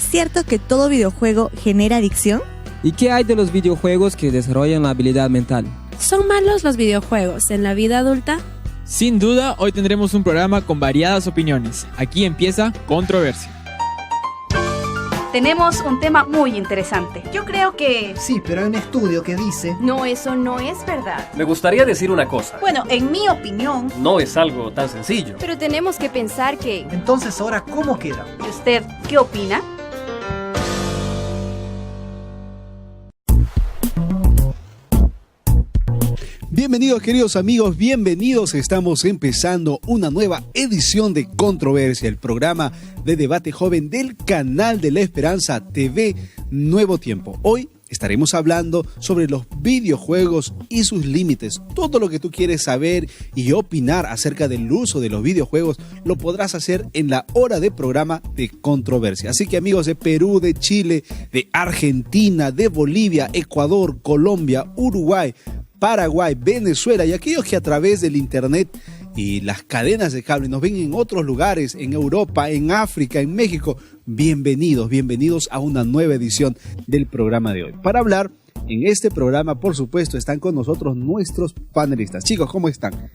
¿Es cierto que todo videojuego genera adicción? ¿Y qué hay de los videojuegos que desarrollan la habilidad mental? ¿Son malos los videojuegos en la vida adulta? Sin duda, hoy tendremos un programa con variadas opiniones. Aquí empieza Controversia. Tenemos un tema muy interesante. Yo creo que... Sí, pero hay un estudio que dice... No, eso no es verdad. Me gustaría decir una cosa. Bueno, en mi opinión... No es algo tan sencillo. Pero tenemos que pensar que... Entonces, ahora, ¿cómo queda? ¿Y usted qué opina? Bienvenidos, queridos amigos, bienvenidos. Estamos empezando una nueva edición de Controversia, el programa de debate joven del canal de La Esperanza TV Nuevo Tiempo. Hoy estaremos hablando sobre los videojuegos y sus límites. Todo lo que tú quieres saber y opinar acerca del uso de los videojuegos lo podrás hacer en la hora de programa de Controversia. Así que amigos de Perú, de Chile, de Argentina, de Bolivia, Ecuador, Colombia, Uruguay, Paraguay, Venezuela y aquellos que a través del internet y las cadenas de cable nos ven en otros lugares, en Europa, en África, en México, bienvenidos a una nueva edición del programa de hoy. Para hablar en este programa, por supuesto, están con nosotros nuestros panelistas. Chicos, ¿cómo están?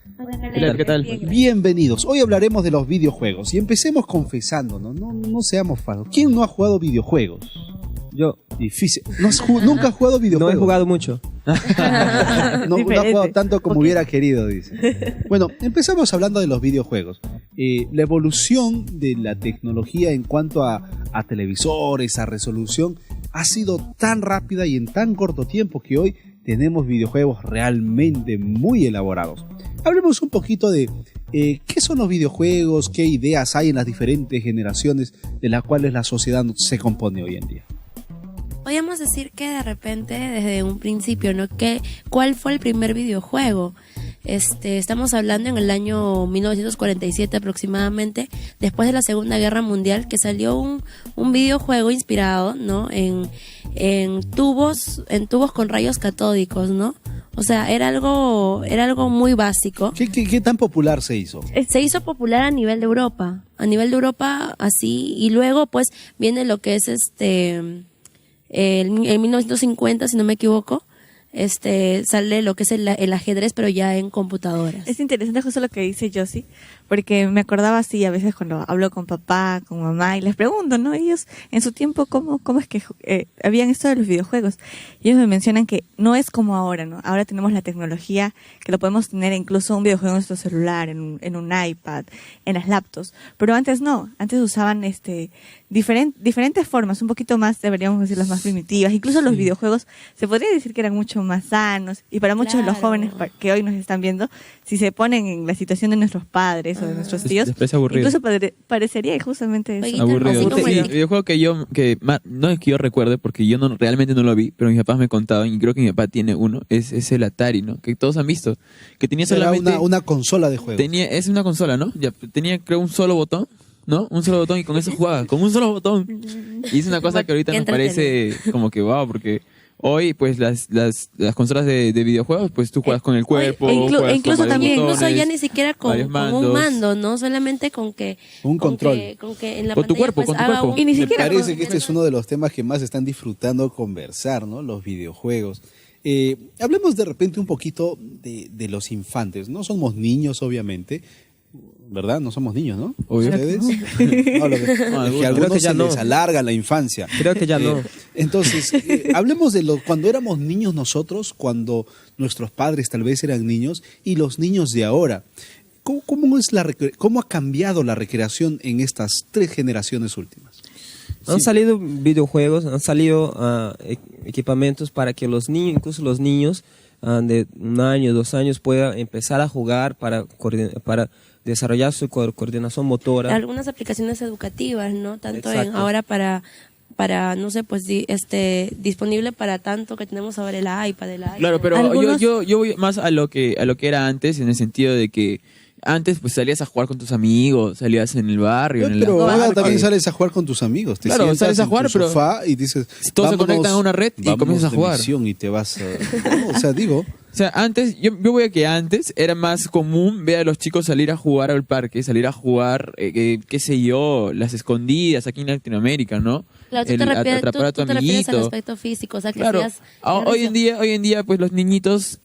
¿Qué tal? Bienvenidos. Hoy hablaremos de los videojuegos y empecemos confesándonos, no seamos falsos. ¿Quién no ha jugado videojuegos? Yo. Difícil. ¿Nunca has jugado videojuegos? No he jugado mucho. No ha jugado tanto como hubiera querido, dice. Bueno, empezamos hablando de los videojuegos. La evolución de la tecnología en cuanto a televisores, a resolución, ha sido tan rápida y en tan corto tiempo que hoy tenemos videojuegos realmente muy elaborados. Hablemos un poquito de qué son los videojuegos, qué ideas hay en las diferentes generaciones de las cuales la sociedad se compone hoy en día. Podríamos decir que de repente, desde un principio, ¿no? ¿Cuál fue el primer videojuego? Estamos hablando en el año 1947 aproximadamente, después de la Segunda Guerra Mundial, que salió un videojuego inspirado, ¿no? En tubos con rayos catódicos, ¿no? O sea, era algo muy básico. ¿Qué tan popular se hizo? Se hizo popular a nivel de Europa, así, y luego pues viene lo que es en 1950, si no me equivoco, sale lo que es el ajedrez, pero ya en computadoras. Es interesante justo lo que dice Josie, porque me acordaba así a veces cuando hablo con papá, con mamá y les pregunto, ¿no? Ellos en su tiempo, ¿cómo es que habían esto de los videojuegos? Y ellos me mencionan que no es como ahora, ¿no? Ahora tenemos la tecnología que lo podemos tener incluso un videojuego en nuestro celular, en un iPad, en las laptops, pero antes no, antes usaban diferentes formas, un poquito más, deberíamos decir, las más primitivas. Incluso los videojuegos se podría decir que eran mucho más sanos, y para muchos de los jóvenes que hoy nos están viendo, si se ponen en la situación de nuestros padres o de nuestros tíos, incluso parecería justamente eso. Aburrido. Sí, el videojuego no es que yo recuerde, porque yo realmente no lo vi, pero mis papás me contaban, y creo que mi papá tiene uno, es el Atari, ¿no? Que todos han visto, que tenía solamente una consola de juegos. Es una consola, ¿no? Ya tenía, creo, un solo botón, ¿no? Un solo botón, y con eso jugaba, con un solo botón. Y es una cosa que ahorita nos parece como que wow, porque hoy, pues, las consolas de videojuegos, pues tú juegas con el cuerpo. Incluso con también, botones, incluso ya ni siquiera con un mando, ¿no? Solamente con que... Un control. Con que en la con tu pantalla, cuerpo, pues, con tu cuerpo. Y ni Me siquiera parece que este es uno de los temas que más están disfrutando conversar, ¿no? Los videojuegos. Hablemos de repente un poquito de los infantes. No somos niños, obviamente, ¿verdad? No somos niños, ¿no? Obvio. ¿Ustedes? No, que a algunos se les alarga la infancia. Creo que ya no. Entonces, hablemos de cuando éramos niños nosotros, cuando nuestros padres tal vez eran niños, y los niños de ahora. ¿Cómo ha cambiado la recreación en estas 3 generaciones últimas? Han salido videojuegos, han salido equipamientos para que los niños, incluso los niños de 1 año, 2 años, puedan empezar a jugar para desarrollar su coordinación motora. Algunas aplicaciones educativas, ¿no? Tanto Exacto. para no sé, pues disponible para tanto que tenemos ahora el iPad, el iPhone. Claro, pero yo voy más a lo que era antes, en el sentido de que Antes pues salías a jugar con tus amigos, salías en el barrio, en el Pero ahora parque. también sales a jugar con tus amigos. Te Claro, sientas sales a en jugar, tu pero sofá y dices, todos se "Vámonos, conectan a una red y vámonos comienzas a de jugar". misión y te vas no, o sea, digo, O sea, antes, yo voy a que antes era más común ver a los chicos salir a jugar al parque, salir a jugar, qué sé yo, las escondidas aquí en Latinoamérica, ¿no? Claro, tú te refieres, atrapar a tu tú te refieres al amiguito. aspecto físico, o sea, que Claro, seas... hoy en día, pues los niñitos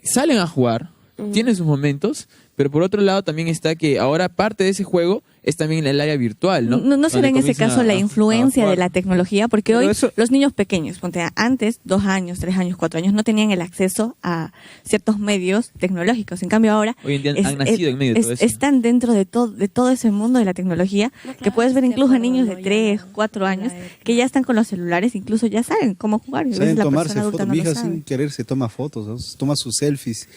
salen a jugar, tienen sus momentos, pero por otro lado también está que ahora parte de ese juego es también el área virtual, ¿no? No será Donde en ese comienzan caso la influencia de la tecnología, porque Pero hoy eso- los niños pequeños, ponte antes, 2 años, 3 años, 4 años, no tenían el acceso a ciertos medios tecnológicos. En cambio ahora Hoy en día han nacido en medio de todo eso. están dentro de todo ese mundo de la tecnología, No, claro, que puedes ver de incluso a acuerdo, niños de no, ya 3, no, 4 la años, época. que ya están con los celulares, incluso ya saben cómo jugar. Y a veces saben la tomarse persona adulta fotos. no Mi lo hija sabe. sin querer se toma fotos, ¿no? Toma sus selfies.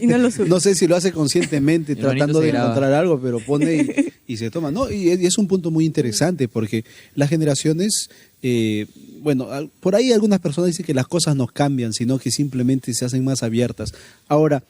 Y no lo sube. No sé si lo hace conscientemente, El hermanito tratando se de graba. encontrar algo, pero pone y se toma. No, y es un punto muy interesante porque las generaciones, bueno, por ahí algunas personas dicen que las cosas no cambian, sino que simplemente se hacen más abiertas. Ahora,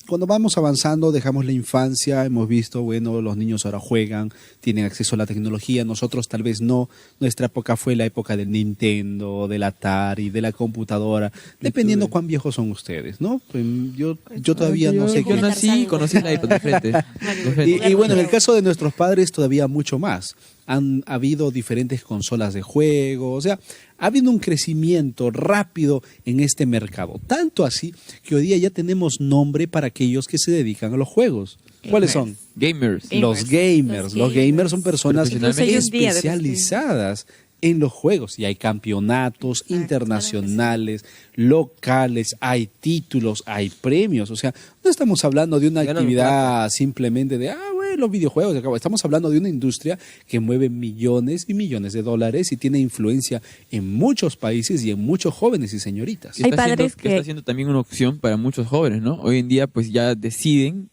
cuando vamos avanzando, dejamos la infancia, hemos visto, bueno, los niños ahora juegan, tienen acceso a la tecnología, nosotros tal vez no, nuestra época fue la época del Nintendo, del Atari, de la computadora, dependiendo cuán viejos son ustedes, ¿no? Pues yo todavía no sé Yo qué... nací y conocí la iPod de frente. De frente. Y bueno, en el caso de nuestros padres todavía mucho más. Han habido diferentes consolas de juego, o sea, ha habido un crecimiento rápido en este mercado. Tanto así que hoy día ya tenemos nombre para aquellos que se dedican a los juegos. ¿Cuáles son? Gamers. Los gamers. Los gamers son personas Profesionalmente. Incluso hay un día de los especializadas en los juegos y hay campeonatos internacionales, locales, hay títulos, hay premios, o sea, no estamos hablando de una Ganan actividad simplemente de, bueno, los videojuegos, estamos hablando de una industria que mueve millones y millones de dólares y tiene influencia en muchos países y en muchos jóvenes y señoritas. Que Hay está padres siendo, que- está siendo también una opción para muchos jóvenes, ¿no? Hoy en día pues ya deciden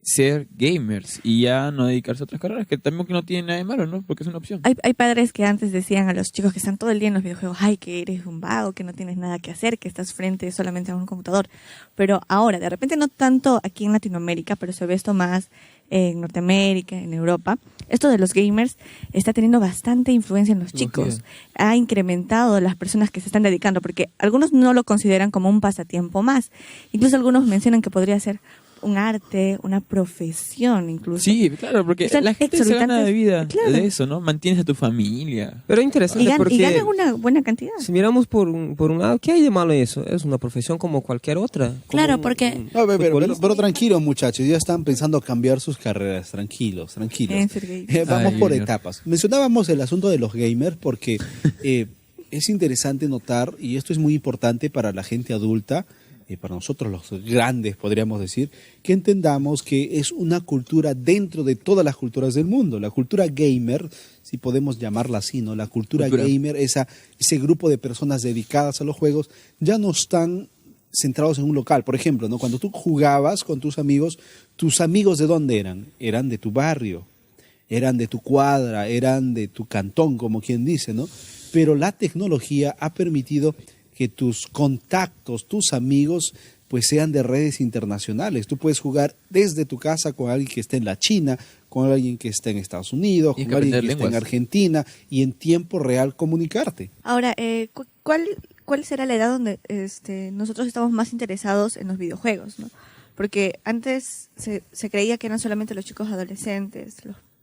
ser gamers y ya no dedicarse a otras carreras, que también no tiene nada de malo, ¿no? Porque es una opción. Hay padres que antes decían a los chicos que están todo el día en los videojuegos, ay, que eres un vago, que no tienes nada que hacer, que estás frente solamente a un computador. Pero ahora, de repente no tanto aquí en Latinoamérica, pero se ve esto más en Norteamérica, en Europa. Esto de los gamers está teniendo bastante influencia en los chicos. Ha incrementado las personas que se están dedicando, porque algunos no lo consideran como un pasatiempo más. Incluso algunos mencionan que podría ser un arte, una profesión incluso. Sí, claro, porque Están la gente se gana de vida exorbitantes. Claro. de eso, ¿no? Mantienes a tu familia. Pero es interesante Y porque ganan una buena cantidad. si miramos por un lado, ¿qué hay de malo en eso? Es una profesión como cualquier otra. Como Claro, un- porque- No, futbolista. pero tranquilos, muchachos, ya están pensando cambiar sus carreras, tranquilos. En ser gamer. Vamos Ay, por Junior. etapas. Mencionábamos el asunto de los gamers porque es interesante notar, y esto es muy importante para la gente adulta, para nosotros los grandes podríamos decir, que entendamos que es una cultura dentro de todas las culturas del mundo. La cultura gamer, si podemos llamarla así, ¿no? La cultura gamer, ese grupo de personas dedicadas a los juegos, ya no están centrados en un local. Por ejemplo, ¿no? Cuando tú jugabas con tus amigos ¿de dónde eran? Eran de tu barrio, eran de tu cuadra, eran de tu cantón, como quien dice, ¿no? Pero la tecnología ha permitido que tus contactos, tus amigos, pues sean de redes internacionales. Tú puedes jugar desde tu casa con alguien que esté en la China, con alguien que esté en Estados Unidos, Y hay con que alguien que aprender esté en lenguas. Argentina y en tiempo real comunicarte. Ahora, ¿cuál será la edad donde nosotros estamos más interesados en los videojuegos, ¿no? Porque antes se creía que eran solamente los chicos adolescentes,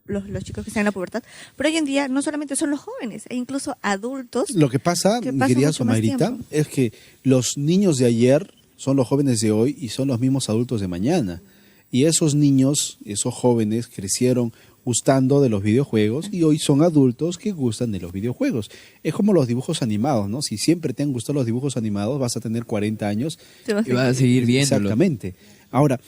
los chicos que están en la pubertad, pero hoy en día no solamente son los jóvenes, e incluso adultos. Lo que pasa, que mi pasan querida mucho más Somairita, tiempo. es que los niños de ayer son los jóvenes de hoy y son los mismos adultos de mañana. Y esos niños, esos jóvenes crecieron gustando de los videojuegos y hoy son adultos que gustan de los videojuegos. Es como los dibujos animados, ¿no? Si siempre te han gustado los dibujos animados, vas a tener 40 años. Te vas a Y vas a seguir viéndolo. Exactamente. Ahora,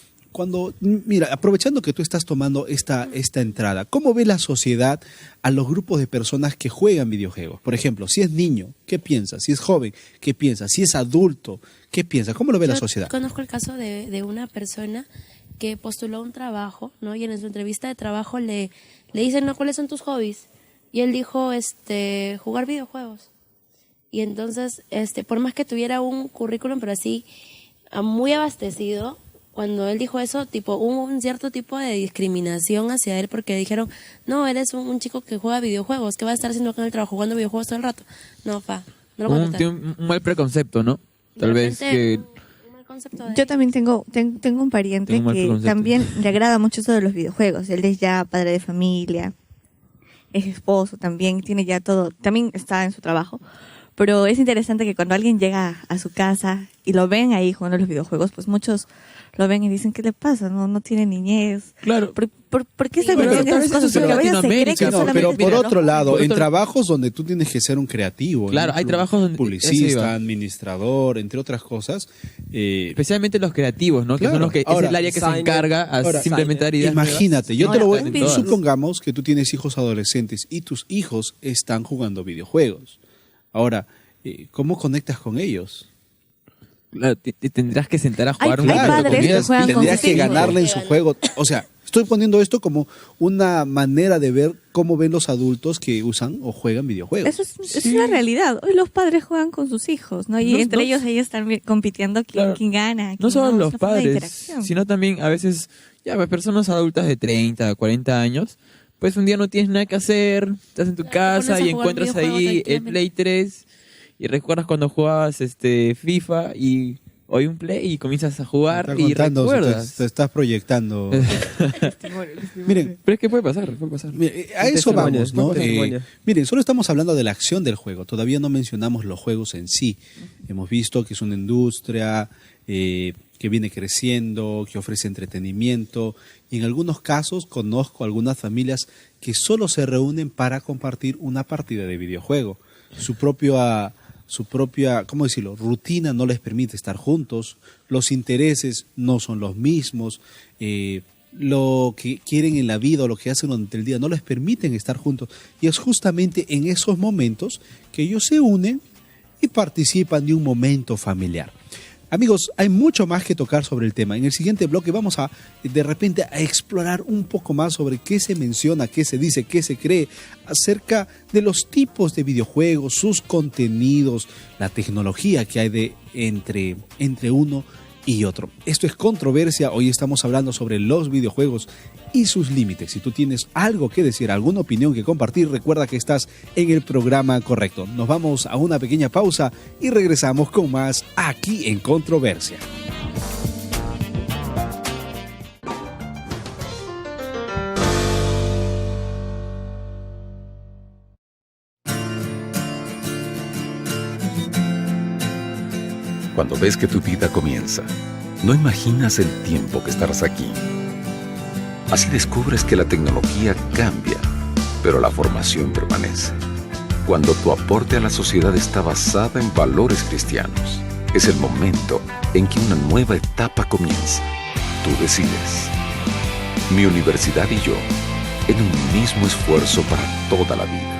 mira, aprovechando que tú estás tomando esta entrada, ¿cómo ve la sociedad a los grupos de personas que juegan videojuegos? Por ejemplo, si es niño, ¿qué piensa? Si es joven, ¿qué piensa? Si es adulto, ¿qué piensa? ¿Cómo lo ve la Yo sociedad? Conozco el caso de una persona que postuló un trabajo, ¿no? Y en su entrevista de trabajo le dicen, ¿no? ¿Cuáles son tus hobbies? Y él dijo, jugar videojuegos. Y entonces, por más que tuviera un currículum, pero así, muy abastecido, cuando él dijo eso, tipo, hubo un cierto tipo de discriminación hacia él porque dijeron, no, eres un chico que juega videojuegos, ¿qué va a estar haciendo acá en el trabajo jugando videojuegos todo el rato? No, no lo puedo Tiene un mal preconcepto, ¿no? Tal vez que... Yo también tengo un pariente Tengo un mal que preconcepto. también le agrada mucho eso de los videojuegos. Él es ya padre de familia, es esposo también, tiene ya todo, también está en su trabajo. Pero es interesante que cuando alguien llega a su casa y lo ven ahí jugando los videojuegos, pues muchos lo ven y dicen, ¿qué le pasa? No tiene niñez. Claro. ¿Por qué está Bueno, metido en tal esas vez cosas? eso es Porque a veces se cree Latinoamérica, que Sí, no, solamente pero es por trabajo. otro lado, Por en otro- trabajos donde tú tienes que ser un creativo. Claro, hay trabajos donde- eso Publicista, iba. administrador, entre otras cosas. Especialmente los creativos, ¿no? Que Claro. son los que Ahora, es el área que se designer. encarga a Ahora, simplemente dar ideas Imagínate, yo te Ahora, lo voy en todas. supongamos que tú tienes hijos adolescentes y tus hijos están jugando videojuegos. Ahora, ¿cómo conectas con ellos? Claro, te tendrás que sentar a jugar Hay un rato padres con que ellos. juegan con tendrías sus que hijos. ganarle en su juego. O sea, estoy poniendo esto como una manera de ver cómo ven los adultos que usan o juegan videojuegos. Eso es una realidad. Hoy los padres juegan con sus hijos, ¿no? Y No, entre no. ellos están compitiendo Claro. quién gana. No quién solo es los una forma de padres, interacción. sino también a veces ya pues, personas adultas de 30, 40 años, pues un día no tienes nada que hacer, estás en tu Claro, te casa pones a y jugar encuentras videojuegos ahí el tranquilamente. Play 3 y recuerdas cuando jugabas FIFA y hoy un Play y comienzas a jugar Está y contando, recuerdas. te estás proyectando. Miren, Pero es que puede pasar, puede pasar. mire, a eso Testimonios, vamos, ¿no? testimonios. Miren, solo estamos hablando de la acción del juego, todavía no mencionamos los juegos en sí. Hemos visto que es una industria que viene creciendo, que ofrece entretenimiento, y en algunos casos conozco algunas familias que solo se reúnen para compartir una partida de videojuego. Su propia, ¿cómo decirlo?, rutina no les permite estar juntos, los intereses no son los mismos, lo que quieren en la vida o lo que hacen durante el día no les permiten estar juntos. Y es justamente en esos momentos que ellos se unen y participan de un momento familiar. Amigos, hay mucho más que tocar sobre el tema. En el siguiente bloque vamos a, de repente, a explorar un poco más sobre qué se menciona, qué se dice, qué se cree acerca de los tipos de videojuegos, sus contenidos, la tecnología que hay entre uno y otro. Esto es Controversia. Hoy estamos hablando sobre los videojuegos y sus límites. Si tú tienes algo que decir, alguna opinión que compartir, recuerda que estás en el programa correcto. Nos vamos a una pequeña pausa y regresamos con más aquí en Controversia. Cuando ves que tu vida comienza, no imaginas el tiempo que estarás aquí. Así descubres que la tecnología cambia, pero la formación permanece. Cuando tu aporte a la sociedad está basada en valores cristianos, es el momento en que una nueva etapa comienza. Tú decides. Mi universidad y yo, en un mismo esfuerzo para toda la vida.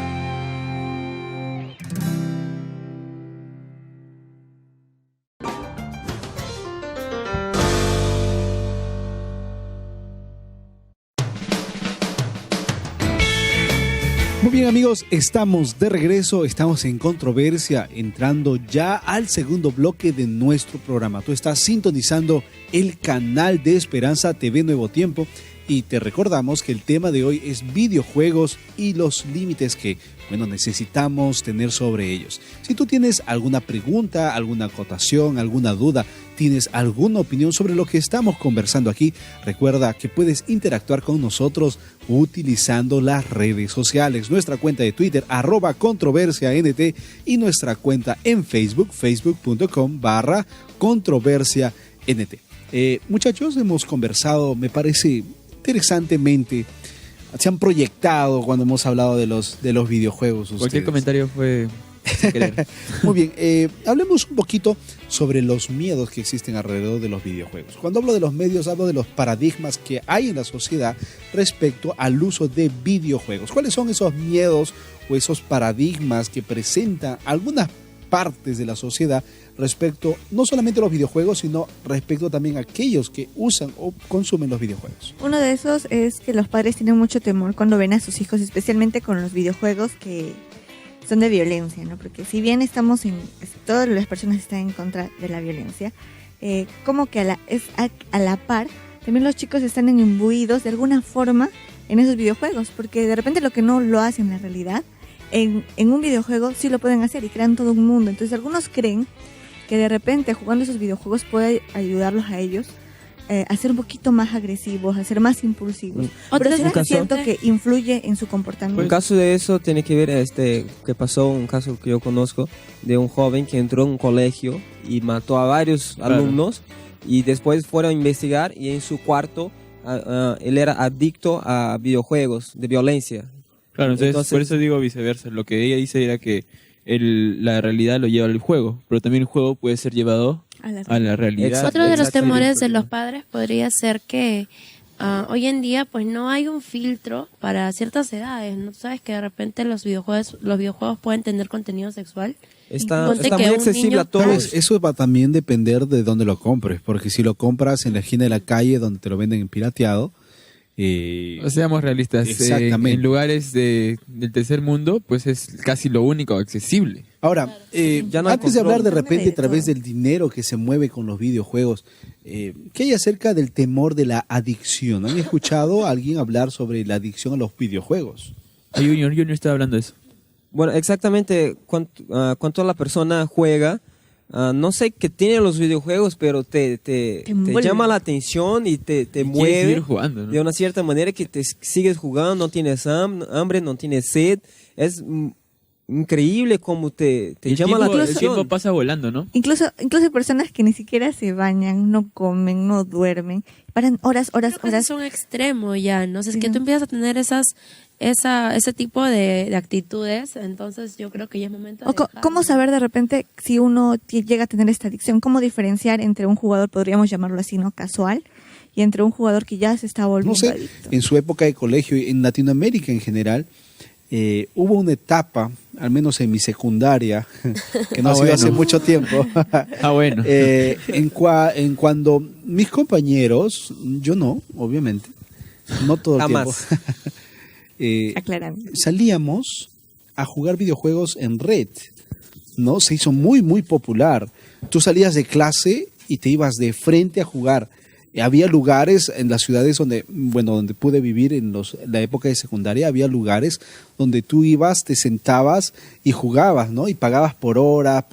Muy bien amigos, estamos de regreso, estamos en Controversia, entrando ya al segundo bloque de nuestro programa. Tú estás sintonizando el canal de Esperanza TV Nuevo Tiempo y te recordamos que el tema de hoy es videojuegos y los límites que, necesitamos tener sobre ellos. Si tú tienes alguna pregunta, alguna acotación, alguna duda, tienes alguna opinión sobre lo que estamos conversando aquí, recuerda que puedes interactuar con nosotros utilizando las redes sociales. Nuestra cuenta de Twitter, @controversiaNT, y nuestra cuenta en Facebook, facebook.com/controversiaNT. Muchachos, hemos conversado, me parece interesantemente, se han proyectado cuando hemos hablado de los videojuegos. Cualquier ustedes. comentario fue sin querer. Muy bien, hablemos un poquito sobre los miedos que existen alrededor de los videojuegos. Cuando hablo de los medios, hablo de los paradigmas que hay en la sociedad respecto al uso de videojuegos. ¿Cuáles son esos miedos o esos paradigmas que presentan algunas partes de la sociedad respecto no solamente a los videojuegos, sino respecto también a aquellos que usan o consumen los videojuegos? Uno de esos es que los padres tienen mucho temor cuando ven a sus hijos, especialmente con los videojuegos que son de violencia, ¿no? Porque si bien todas las personas están en contra de la violencia, como que a la par, también los chicos están imbuidos de alguna forma en esos videojuegos, porque de repente lo que no lo hacen en la realidad, en un videojuego sí lo pueden hacer y crean todo un mundo. Entonces algunos creen que de repente jugando esos videojuegos puede ayudarlos a ellos a ser un poquito más agresivos, a ser más impulsivos. Pero sí siento que influye en su comportamiento. Un caso de eso tiene que ver que pasó, un caso que yo conozco de un joven que entró en un colegio y mató a varios alumnos, y después fueron a investigar y en su cuarto él era adicto a videojuegos de violencia. Claro, entonces por eso digo viceversa. Lo que ella dice era que la realidad lo lleva al juego, pero también el juego puede ser llevado a la realidad. Otro de los temores de los padres podría ser que hoy en día pues no hay un filtro para ciertas edades, ¿no? Sabes que de repente los videojuegos pueden tener contenido sexual. Está muy accesible a todos. Eso va también depender de dónde lo compres, porque si lo compras en la esquina de la calle donde te lo venden en pirateado, seamos realistas, exactamente. En lugares del tercer mundo pues es casi lo único accesible. Ahora, ya no antes de hablar de repente a todo. través del dinero que se mueve con los videojuegos, ¿qué hay acerca del temor de la adicción? ¿Han escuchado a alguien hablar sobre la adicción a los videojuegos? Junior estaba hablando de eso. Bueno, exactamente cuánto la persona juega, no sé qué tienen los videojuegos, pero te llama la atención y te mueve seguir jugando, ¿no? de una cierta manera que te sigues jugando, no tienes hambre, no tienes sed. Es increíble cómo te llama la atención. El tiempo pasa volando, ¿no? Incluso personas que ni siquiera se bañan, no comen, no duermen, paran horas. Es un extremo ya, ¿no? O sea, es que tú empiezas a tener ese tipo de actitudes, entonces yo creo que ya es momento de dejarlo. ¿Cómo saber de repente si uno llega a tener esta adicción? ¿Cómo diferenciar entre un jugador, podríamos llamarlo así, ¿no? Casual, y entre un jugador que ya se está volviendo No sé, adicto? en su época de colegio, en Latinoamérica en general, hubo una etapa, al menos en mi secundaria, que no ha sido hace mucho tiempo, bueno. en cuando mis compañeros, yo no, obviamente, no todo el Jamás. tiempo, Aclarando. salíamos a jugar videojuegos en red, ¿no? Se hizo muy, muy popular. Tú salías de clase y te ibas de frente a jugar. Había lugares en las ciudades donde pude vivir en la época de secundaria, había lugares donde tú ibas, te sentabas y jugabas, ¿no? Y pagabas por hora.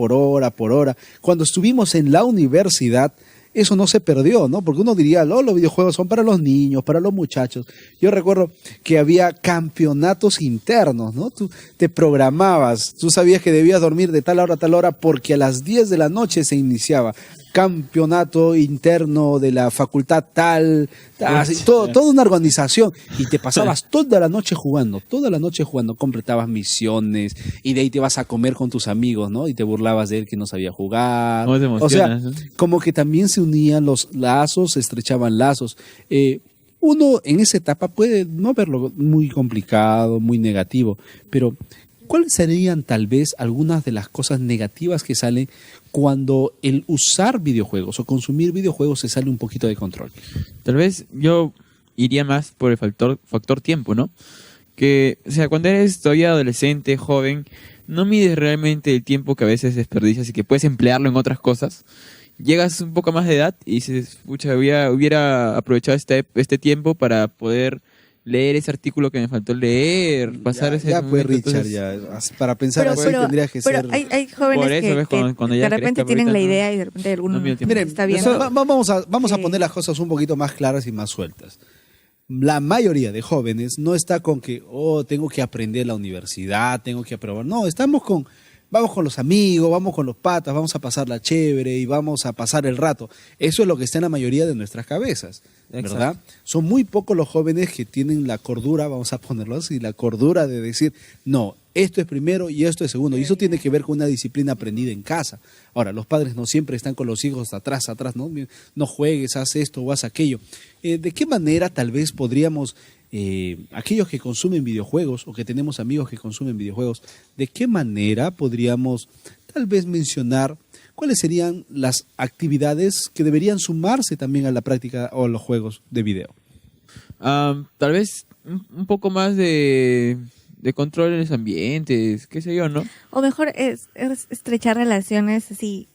Cuando estuvimos en la universidad, eso no se perdió, ¿no? Porque uno diría, los videojuegos son para los niños, para los muchachos. Yo recuerdo que había campeonatos internos, ¿no? Tú te programabas, tú sabías que debías dormir de tal hora a tal hora porque a las 10 de la noche se iniciaba campeonato interno de la facultad tal, así, toda una organización, y te pasabas toda la noche jugando, completabas misiones y de ahí te vas a comer con tus amigos, ¿no? Y te burlabas de él que no sabía jugar. O sea, como que también se unían los lazos, se estrechaban lazos. Uno en esa etapa puede no verlo muy complicado, muy negativo, pero ¿cuáles serían tal vez algunas de las cosas negativas que salen cuando el usar videojuegos o consumir videojuegos se sale un poquito de control? Tal vez yo iría más por el factor tiempo, ¿no? Que, o sea, cuando eres todavía adolescente, joven, no mides realmente el tiempo que a veces desperdicias y que puedes emplearlo en otras cosas. Llegas un poco más de edad y dices, pucha, hubiera aprovechado este tiempo para poder leer ese artículo que me faltó leer, pasar ese ya pues, momento, Richard, entonces, ya para pensar así tendrías que pero ser. hay jóvenes Por eso, que, ¿ves? Cuando de ya repente crezca, tienen la ahorita idea y de repente alguno no, Miren, está bien. vamos a Sí. poner las cosas un poquito más claras y más sueltas. La mayoría de jóvenes no está con que, tengo que aprender la universidad, tengo que aprobar. No, vamos con los amigos, vamos con los patas, vamos a pasarla chévere y vamos a pasar el rato. Eso es lo que está en la mayoría de nuestras cabezas, ¿verdad? Exacto. Son muy pocos los jóvenes que tienen la cordura, vamos a ponerlo así, la cordura de decir, no, esto es primero y esto es segundo. Y eso tiene que ver con una disciplina aprendida en casa. Ahora, los padres no siempre están con los hijos atrás, ¿no? No juegues, haz esto o haz aquello. ¿De qué manera tal vez podríamos, aquellos que consumen videojuegos o que tenemos amigos que consumen videojuegos, de qué manera podríamos tal vez mencionar cuáles serían las actividades que deberían sumarse también a la práctica o a los juegos de video? Tal vez un poco más de control en los ambientes, qué sé yo, ¿no? O mejor es estrechar relaciones así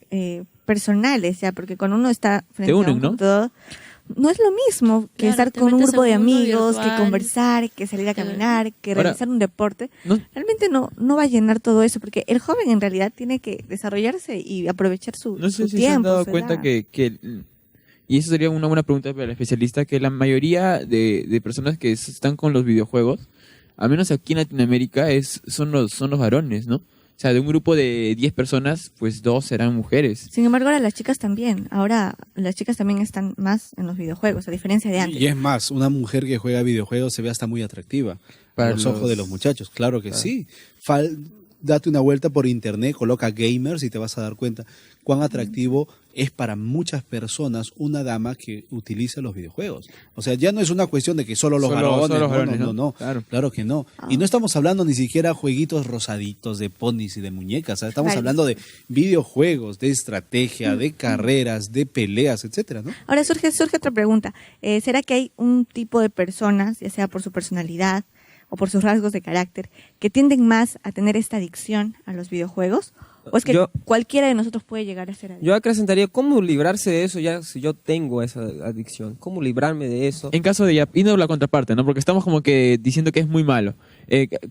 personales, ya, porque cuando uno está frente Te unen, a un ¿no? computador, no es lo mismo que Claro, estar te con un metes grupo en de un mundo amigos, que virtual. conversar, que salir a Claro. caminar, que Ahora, realizar un deporte. No, Realmente no va a llenar todo eso, porque el joven en realidad tiene que desarrollarse y aprovechar su no sé si tiempo. se han dado su cuenta edad. y eso sería una buena pregunta para el especialista, que la mayoría de personas que están con los videojuegos, al menos aquí en Latinoamérica, son los varones, ¿no? O sea, de un grupo de 10 personas, pues 2 serán mujeres. Sin embargo, ahora las chicas también. Ahora las chicas también están más en los videojuegos, a diferencia de antes. Y es más, una mujer que juega videojuegos se ve hasta muy atractiva Para a los ojos de los muchachos. Claro que sí. Date una vuelta por internet, coloca gamers y te vas a dar cuenta cuán atractivo es para muchas personas una dama que utiliza los videojuegos. O sea, ya no es una cuestión de que solo los varones. solo los No, varones, no, no. Claro. Claro que no. Y no estamos hablando ni siquiera jueguitos rosaditos de ponis y de muñecas. ¿Sabes? Estamos Vale. hablando de videojuegos, de estrategia, de carreras, de peleas, etcétera, ¿no? Ahora surge otra pregunta. ¿Será que hay un tipo de personas, ya sea por su personalidad o por sus rasgos de carácter, que tienden más a tener esta adicción a los videojuegos? ¿O es que cualquiera de nosotros puede llegar a ser adicto? Yo acrescentaría cómo librarse de eso ya si yo tengo esa adicción. ¿Cómo librarme de eso? En caso de ya, y no la contraparte, ¿no? Porque estamos como que diciendo que es muy malo.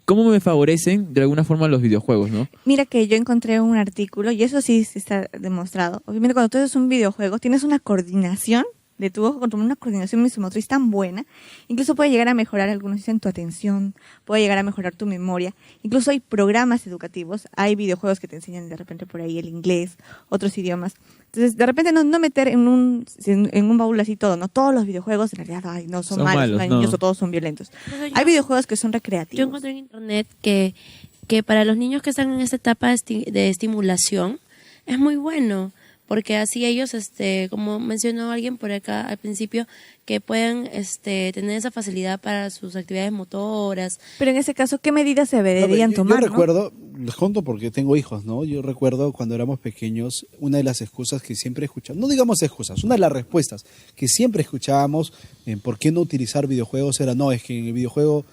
¿Cómo me favorecen de alguna forma los videojuegos, no? Mira que yo encontré un artículo, y eso sí está demostrado. Obviamente cuando tú haces un videojuego, tienes una coordinación de tu ojo, con una coordinación visomotriz tan buena, incluso puede llegar a mejorar, algunos dicen, tu atención, puede llegar a mejorar tu memoria. Incluso hay programas educativos, hay videojuegos que te enseñan de repente por ahí el inglés, otros idiomas. Entonces, de repente no meter en un baúl así todo, no todos los videojuegos en realidad no son malos, no hay niños o todos son violentos. Hay videojuegos que son recreativos. Yo encontré en internet que para los niños que están en esta etapa de estimulación es muy bueno, porque así ellos, como mencionó alguien por acá al principio, que pueden tener esa facilidad para sus actividades motoras. Pero en ese caso, ¿qué medidas se deberían tomar? Yo recuerdo, les conto porque tengo hijos, ¿no? Yo recuerdo cuando éramos pequeños, una de las excusas que siempre escuchábamos, no digamos excusas, una de las respuestas que siempre escuchábamos en por qué no utilizar videojuegos era, no, es que en el videojuego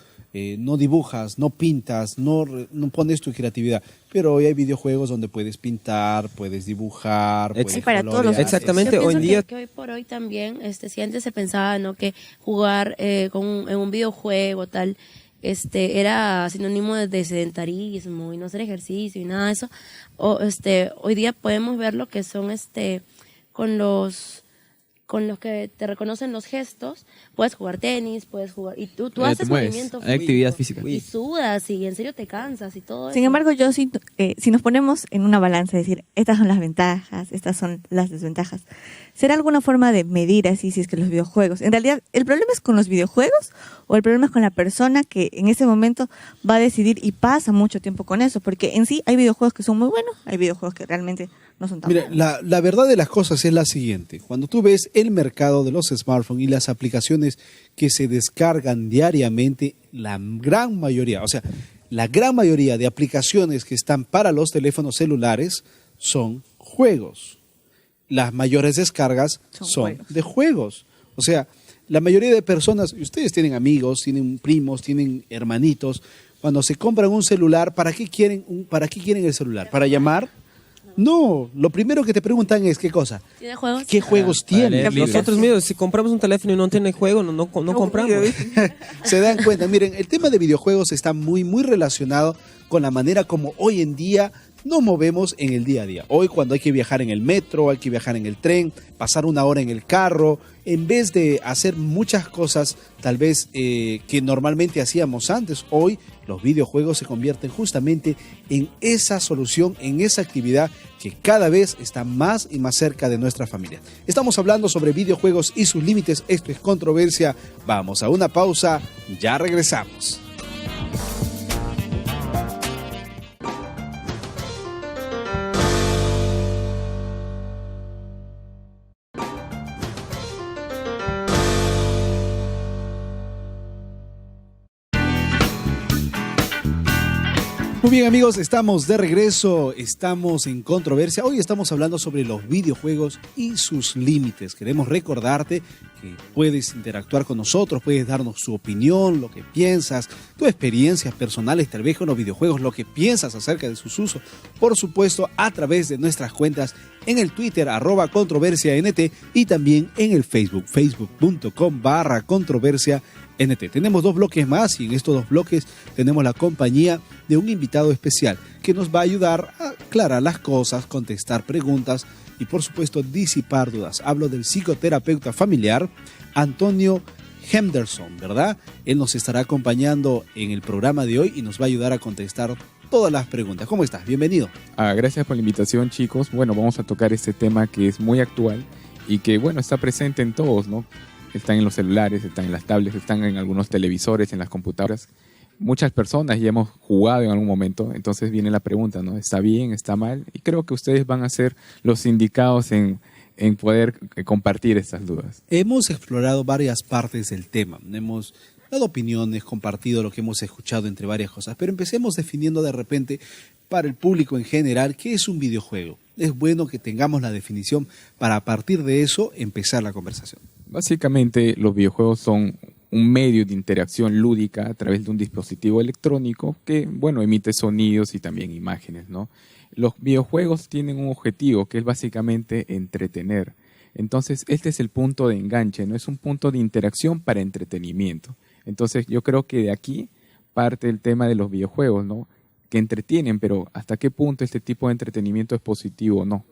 no dibujas, no pintas, no pones tu creatividad. Pero hoy hay videojuegos donde puedes pintar, puedes dibujar, puedes para todos los- colorear. Exactamente, Yo hoy pienso en día... que hoy por hoy también, si antes se pensaba, ¿no?, que jugar en un videojuego tal, era sinónimo de sedentarismo y no hacer ejercicio y nada de eso. Hoy día podemos ver lo que son con los que te reconocen los gestos, puedes jugar tenis, puedes jugar, y tú Te haces mueves, movimiento hay actividad físico, física. y sudas y en serio te cansas y todo Sin eso. embargo, yo siento, si nos ponemos en una balanza, decir, estas son las ventajas, estas son las desventajas, ¿será alguna forma de medir así si es que los videojuegos? En realidad, ¿el problema es con los videojuegos o el problema es con la persona que en ese momento va a decidir y pasa mucho tiempo con eso? Porque en sí hay videojuegos que son muy buenos, hay videojuegos que realmente no son tan Mira, buenos. la verdad de las cosas es la siguiente. Cuando tú ves el mercado de los smartphones y las aplicaciones que se descargan diariamente, la gran mayoría de aplicaciones que están para los teléfonos celulares son juegos. Las mayores descargas Son son juegos. de juegos. O sea, la mayoría de personas, y ustedes tienen amigos, tienen primos, tienen hermanitos, cuando se compran un celular, ¿para qué quieren el celular? ¿Para llamar? No, lo primero que te preguntan es ¿qué cosa? ¿Tiene juegos? ¿Qué juegos para tiene? leer libros. Nosotros mismos, si compramos un teléfono y no tiene juego, no compramos. Se dan cuenta, miren, el tema de videojuegos está muy, muy relacionado con la manera como hoy en día nos movemos en el día a día. Hoy cuando hay que viajar en el metro, hay que viajar en el tren, pasar una hora en el carro, en vez de hacer muchas cosas tal vez que normalmente hacíamos antes, hoy los videojuegos se convierten justamente en esa solución, en esa actividad que cada vez está más y más cerca de nuestra familia. Estamos hablando sobre videojuegos y sus límites. Esto es Controversia. Vamos a una pausa, ya regresamos. Muy bien amigos, estamos de regreso, estamos en Controversia. Hoy estamos hablando sobre los videojuegos y sus límites. Queremos recordarte que puedes interactuar con nosotros, puedes darnos su opinión, lo que piensas, tus experiencias personales tal vez con los videojuegos, lo que piensas acerca de sus usos, por supuesto a través de nuestras cuentas en el Twitter @controversiaNT y también en el Facebook, facebook.com/controversiaNT. Tenemos 2 bloques más y en estos 2 bloques tenemos la compañía de un invitado especial que nos va a ayudar a aclarar las cosas, contestar preguntas y por supuesto disipar dudas. Hablo del psicoterapeuta familiar Antonio Henderson, ¿verdad? Él nos estará acompañando en el programa de hoy y nos va a ayudar a contestar todas las preguntas. ¿Cómo estás? Bienvenido. Gracias por la invitación, chicos. Bueno, vamos a tocar este tema que es muy actual y que, bueno, está presente en todos, ¿no? Están en los celulares, están en las tablets, están en algunos televisores, en las computadoras. Muchas personas ya hemos jugado en algún momento, entonces viene la pregunta, ¿no? ¿Está bien? ¿Está mal? Y creo que ustedes van a ser los indicados en poder compartir estas dudas. Hemos explorado varias partes del tema, hemos dado opiniones, compartido lo que hemos escuchado entre varias cosas, pero empecemos definiendo de repente para el público en general qué es un videojuego. Es bueno que tengamos la definición para a partir de eso empezar la conversación. Básicamente los videojuegos son un medio de interacción lúdica a través de un dispositivo electrónico que, bueno, emite sonidos y también imágenes, ¿no? Los videojuegos tienen un objetivo que es básicamente entretener. Entonces, este es el punto de enganche, ¿no? Es un punto de interacción para entretenimiento. Entonces, yo creo que de aquí parte el tema de los videojuegos, ¿no? Que entretienen, pero ¿hasta qué punto este tipo de entretenimiento es positivo o no?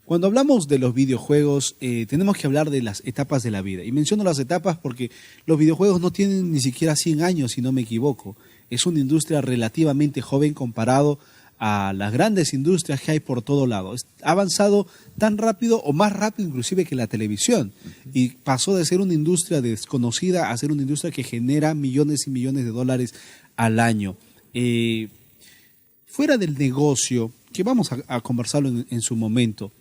Cuando hablamos de los videojuegos, tenemos que hablar de las etapas de la vida. Y menciono las etapas porque los videojuegos no tienen ni siquiera 100 años, si no me equivoco. Es una industria relativamente joven comparado a las grandes industrias que hay por todo lado. Ha avanzado tan rápido o más rápido inclusive que la televisión. Y pasó de ser una industria desconocida a ser una industria que genera millones y millones de dólares al año. Fuera del negocio, que vamos a conversarlo en su momento,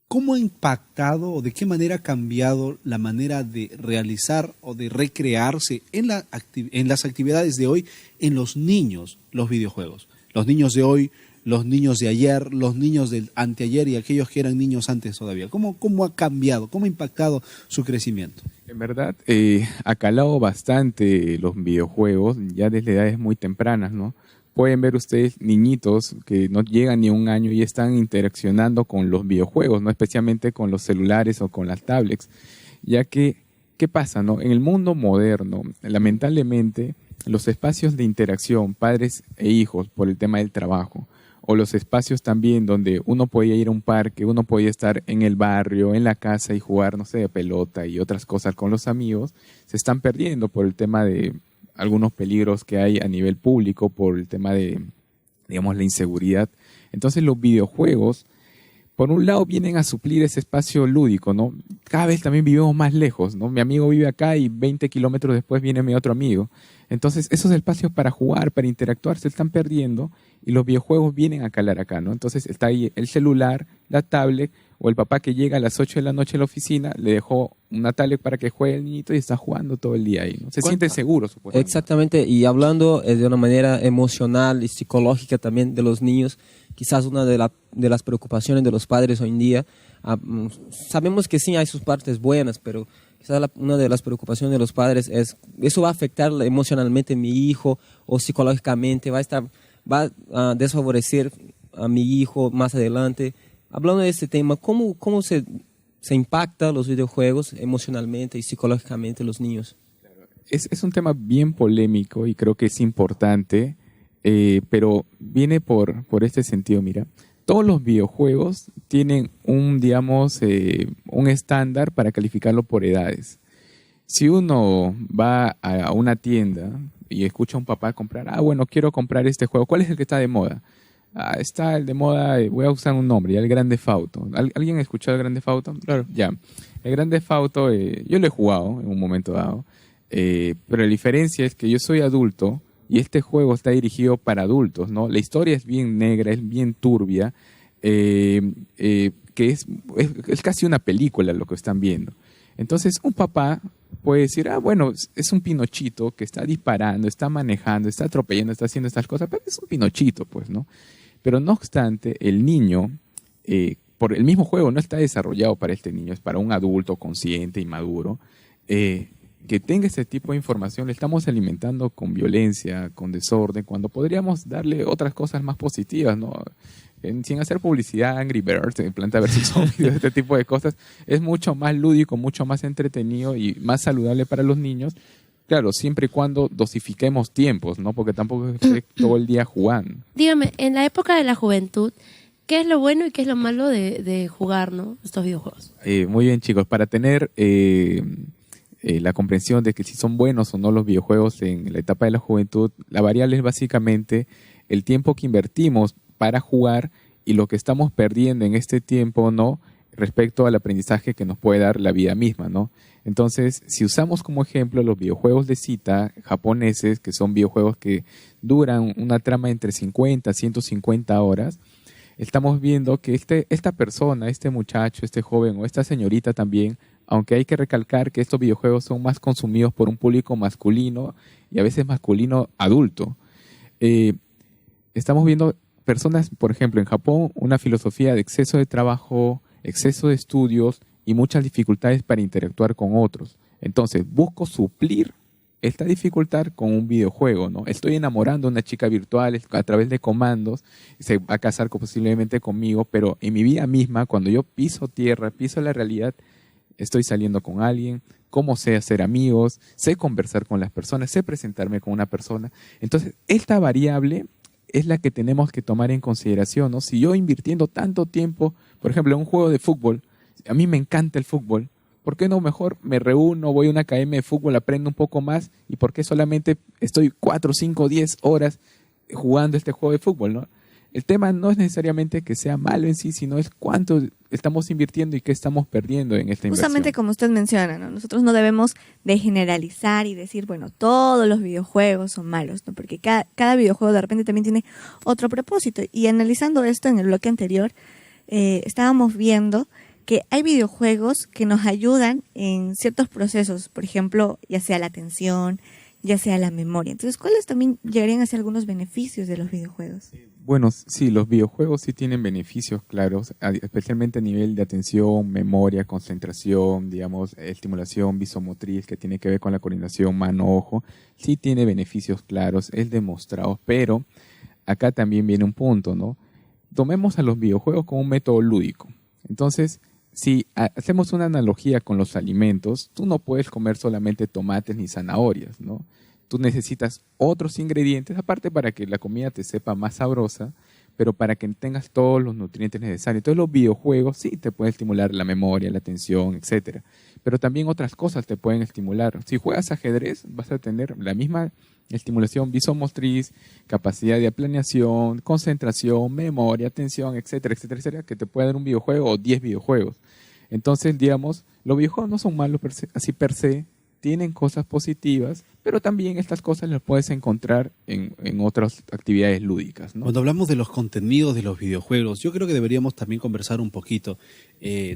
¿cómo ha impactado o de qué manera ha cambiado la manera de realizar o de recrearse en las actividades de hoy en los niños, los videojuegos? Los niños de hoy, los niños de ayer, los niños del anteayer y aquellos que eran niños antes todavía. ¿Cómo ha cambiado? ¿Cómo ha impactado su crecimiento? En verdad, ha calado bastante los videojuegos ya desde edades muy tempranas, ¿no? Pueden ver ustedes niñitos que no llegan ni a un año y están interaccionando con los videojuegos, ¿no? Especialmente con los celulares o con las tablets, ya que, ¿qué pasa, no? En el mundo moderno, lamentablemente, los espacios de interacción, padres e hijos, por el tema del trabajo, o los espacios también donde uno podía ir a un parque, uno podía estar en el barrio, en la casa y jugar, no sé, pelota y otras cosas con los amigos, se están perdiendo por el tema de algunos peligros que hay a nivel público por el tema de, digamos, la inseguridad. Entonces los videojuegos, por un lado, vienen a suplir ese espacio lúdico, ¿no? Cada vez también vivimos más lejos, ¿no? Mi amigo vive acá y 20 kilómetros después viene mi otro amigo. Entonces esos espacios para jugar, para interactuar, se están perdiendo y los videojuegos vienen a calar acá, ¿no? Entonces está ahí el celular, la tablet, o el papá que llega a las 8 de la noche a la oficina, le dejó una tablet para que juegue el niñito y está jugando todo el día ahí, ¿no? Se siente seguro, supuestamente. Exactamente, y hablando de una manera emocional y psicológica también de los niños, quizás una de las preocupaciones de los padres hoy en día, sabemos que sí hay sus partes buenas, pero quizás una de las preocupaciones de los padres es, ¿eso va a afectar emocionalmente a mi hijo o psicológicamente? ¿Va a desfavorecer a mi hijo más adelante? Hablando de este tema, ¿cómo se impacta los videojuegos emocionalmente y psicológicamente los niños? Es un tema bien polémico y creo que es importante, pero viene por este sentido. Mira, todos los videojuegos tienen un estándar para calificarlo por edades. Si uno va a una tienda y escucha a un papá comprar, bueno, quiero comprar este juego, ¿cuál es el que está de moda? Está el de moda, voy a usar un nombre, ya el Grand Theft Auto. ¿Alguien ha escuchado el Grand Theft Auto? Claro. Ya. El Grand Theft Auto, yo lo he jugado en un momento dado, pero la diferencia es que yo soy adulto y este juego está dirigido para adultos, ¿no? La historia es bien negra, es bien turbia, que es casi una película lo que están viendo. Entonces, un papá puede decir, bueno, es un pinochito que está disparando, está manejando, está atropellando, está haciendo estas cosas, pero es un pinochito, pues, ¿no? Pero no obstante, el niño por el mismo juego no está desarrollado para este niño, es para un adulto consciente y maduro, que tenga ese tipo de información, le estamos alimentando con violencia, con desorden, cuando podríamos darle otras cosas más positivas, ¿no? Sin hacer publicidad, Angry Birds, Planta vs. Zombies, este tipo de cosas, es mucho más lúdico, mucho más entretenido y más saludable para los niños. Claro, siempre y cuando dosifiquemos tiempos, ¿no? Porque tampoco es que todo el día jugando. Dígame, en la época de la juventud, ¿qué es lo bueno y qué es lo malo de jugar, ¿no? Estos videojuegos? Muy bien, chicos. Para tener la comprensión de que si son buenos o no los videojuegos en la etapa de la juventud, la variable es básicamente el tiempo que invertimos para jugar y lo que estamos perdiendo en este tiempo, ¿no? Respecto al aprendizaje que nos puede dar la vida misma, ¿no? Entonces, si usamos como ejemplo los videojuegos de cita japoneses, que son videojuegos que duran una trama entre 50 a 150 horas, estamos viendo que esta persona, este muchacho, este joven o esta señorita también, aunque hay que recalcar que estos videojuegos son más consumidos por un público masculino y a veces masculino adulto, estamos viendo personas, por ejemplo, en Japón, una filosofía de exceso de trabajo, exceso de estudios y muchas dificultades para interactuar con otros. Entonces, busco suplir esta dificultad con un videojuego, ¿no? Estoy enamorando a una chica virtual a través de comandos, se va a casar posiblemente conmigo, pero en mi vida misma, cuando yo piso tierra, piso la realidad, estoy saliendo con alguien, cómo sé hacer amigos, sé conversar con las personas, sé presentarme con una persona. Entonces, esta variable es la que tenemos que tomar en consideración, ¿no? Si yo invirtiendo tanto tiempo, por ejemplo, en un juego de fútbol, a mí me encanta el fútbol, ¿por qué no mejor me reúno, voy a una academia de fútbol, aprendo un poco más y por qué solamente estoy 4, 5, 10 horas jugando este juego de fútbol, ¿no? El tema no es necesariamente que sea malo en sí, sino es cuánto estamos invirtiendo y qué estamos perdiendo en esta inversión. Justamente como usted menciona, ¿no? Nosotros no debemos de generalizar y decir, bueno, todos los videojuegos son malos, ¿no? Porque cada videojuego de repente también tiene otro propósito. Y analizando esto en el bloque anterior, estábamos viendo que hay videojuegos que nos ayudan en ciertos procesos, por ejemplo, ya sea la atención, ya sea la memoria. Entonces, ¿cuáles también llegarían a ser algunos beneficios de los videojuegos? Bueno, sí, los videojuegos sí tienen beneficios claros, especialmente a nivel de atención, memoria, concentración, digamos, estimulación visomotriz, que tiene que ver con la coordinación mano-ojo. Sí tiene beneficios claros, es demostrado, pero acá también viene un punto, ¿no? Tomemos a los videojuegos como un método lúdico. Entonces, si hacemos una analogía con los alimentos, tú no puedes comer solamente tomates ni zanahorias, ¿no? Tú necesitas otros ingredientes, aparte para que la comida te sepa más sabrosa, pero para que tengas todos los nutrientes necesarios. Entonces los videojuegos sí te pueden estimular la memoria, la atención, etcétera. Pero también otras cosas te pueden estimular. Si juegas ajedrez, vas a tener la misma estimulación visomotriz, capacidad de planeación, concentración, memoria, atención, etcétera, etcétera, etcétera, que te puede dar un videojuego o 10 videojuegos. Entonces, digamos, los videojuegos no son malos así per se, tienen cosas positivas, pero también estas cosas las puedes encontrar en otras actividades lúdicas, ¿no? Cuando hablamos de los contenidos de los videojuegos, yo creo que deberíamos también conversar un poquito.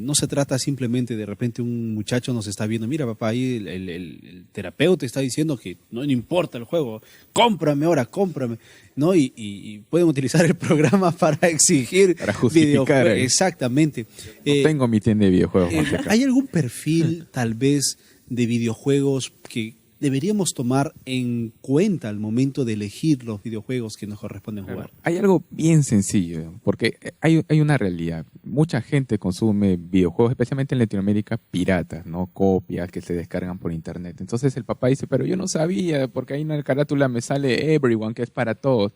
No se trata simplemente de repente un muchacho nos está viendo, mira papá, ahí el terapeuta está diciendo que no importa el juego, cómprame ahora, cómprame, ¿no? Y pueden utilizar el programa para exigir para justificar. Exactamente. No tengo mi tienda de videojuegos. ¿Hay algún perfil tal vez de videojuegos que deberíamos tomar en cuenta al momento de elegir los videojuegos que nos corresponden jugar? Hay algo bien sencillo, porque hay una realidad. Mucha gente consume videojuegos, especialmente en Latinoamérica, piratas, ¿no? Copias que se descargan por internet. Entonces el papá dice, pero yo no sabía, porque ahí en la carátula me sale Everyone, que es para todos.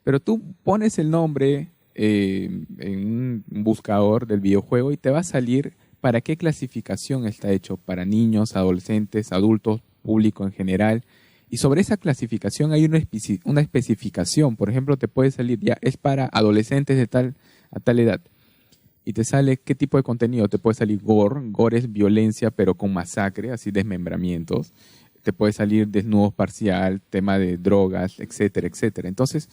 Pero tú pones el nombre en un buscador del videojuego y te va a salir para qué clasificación está hecho, para niños, adolescentes, adultos, público en general. Y sobre esa clasificación hay una especificación. Por ejemplo, te puede salir, ya es para adolescentes de a tal edad. Y te sale qué tipo de contenido. Te puede salir gore. Gore es violencia, pero con masacre, así desmembramientos. Te puede salir desnudo parcial, tema de drogas, etcétera, etcétera. Entonces,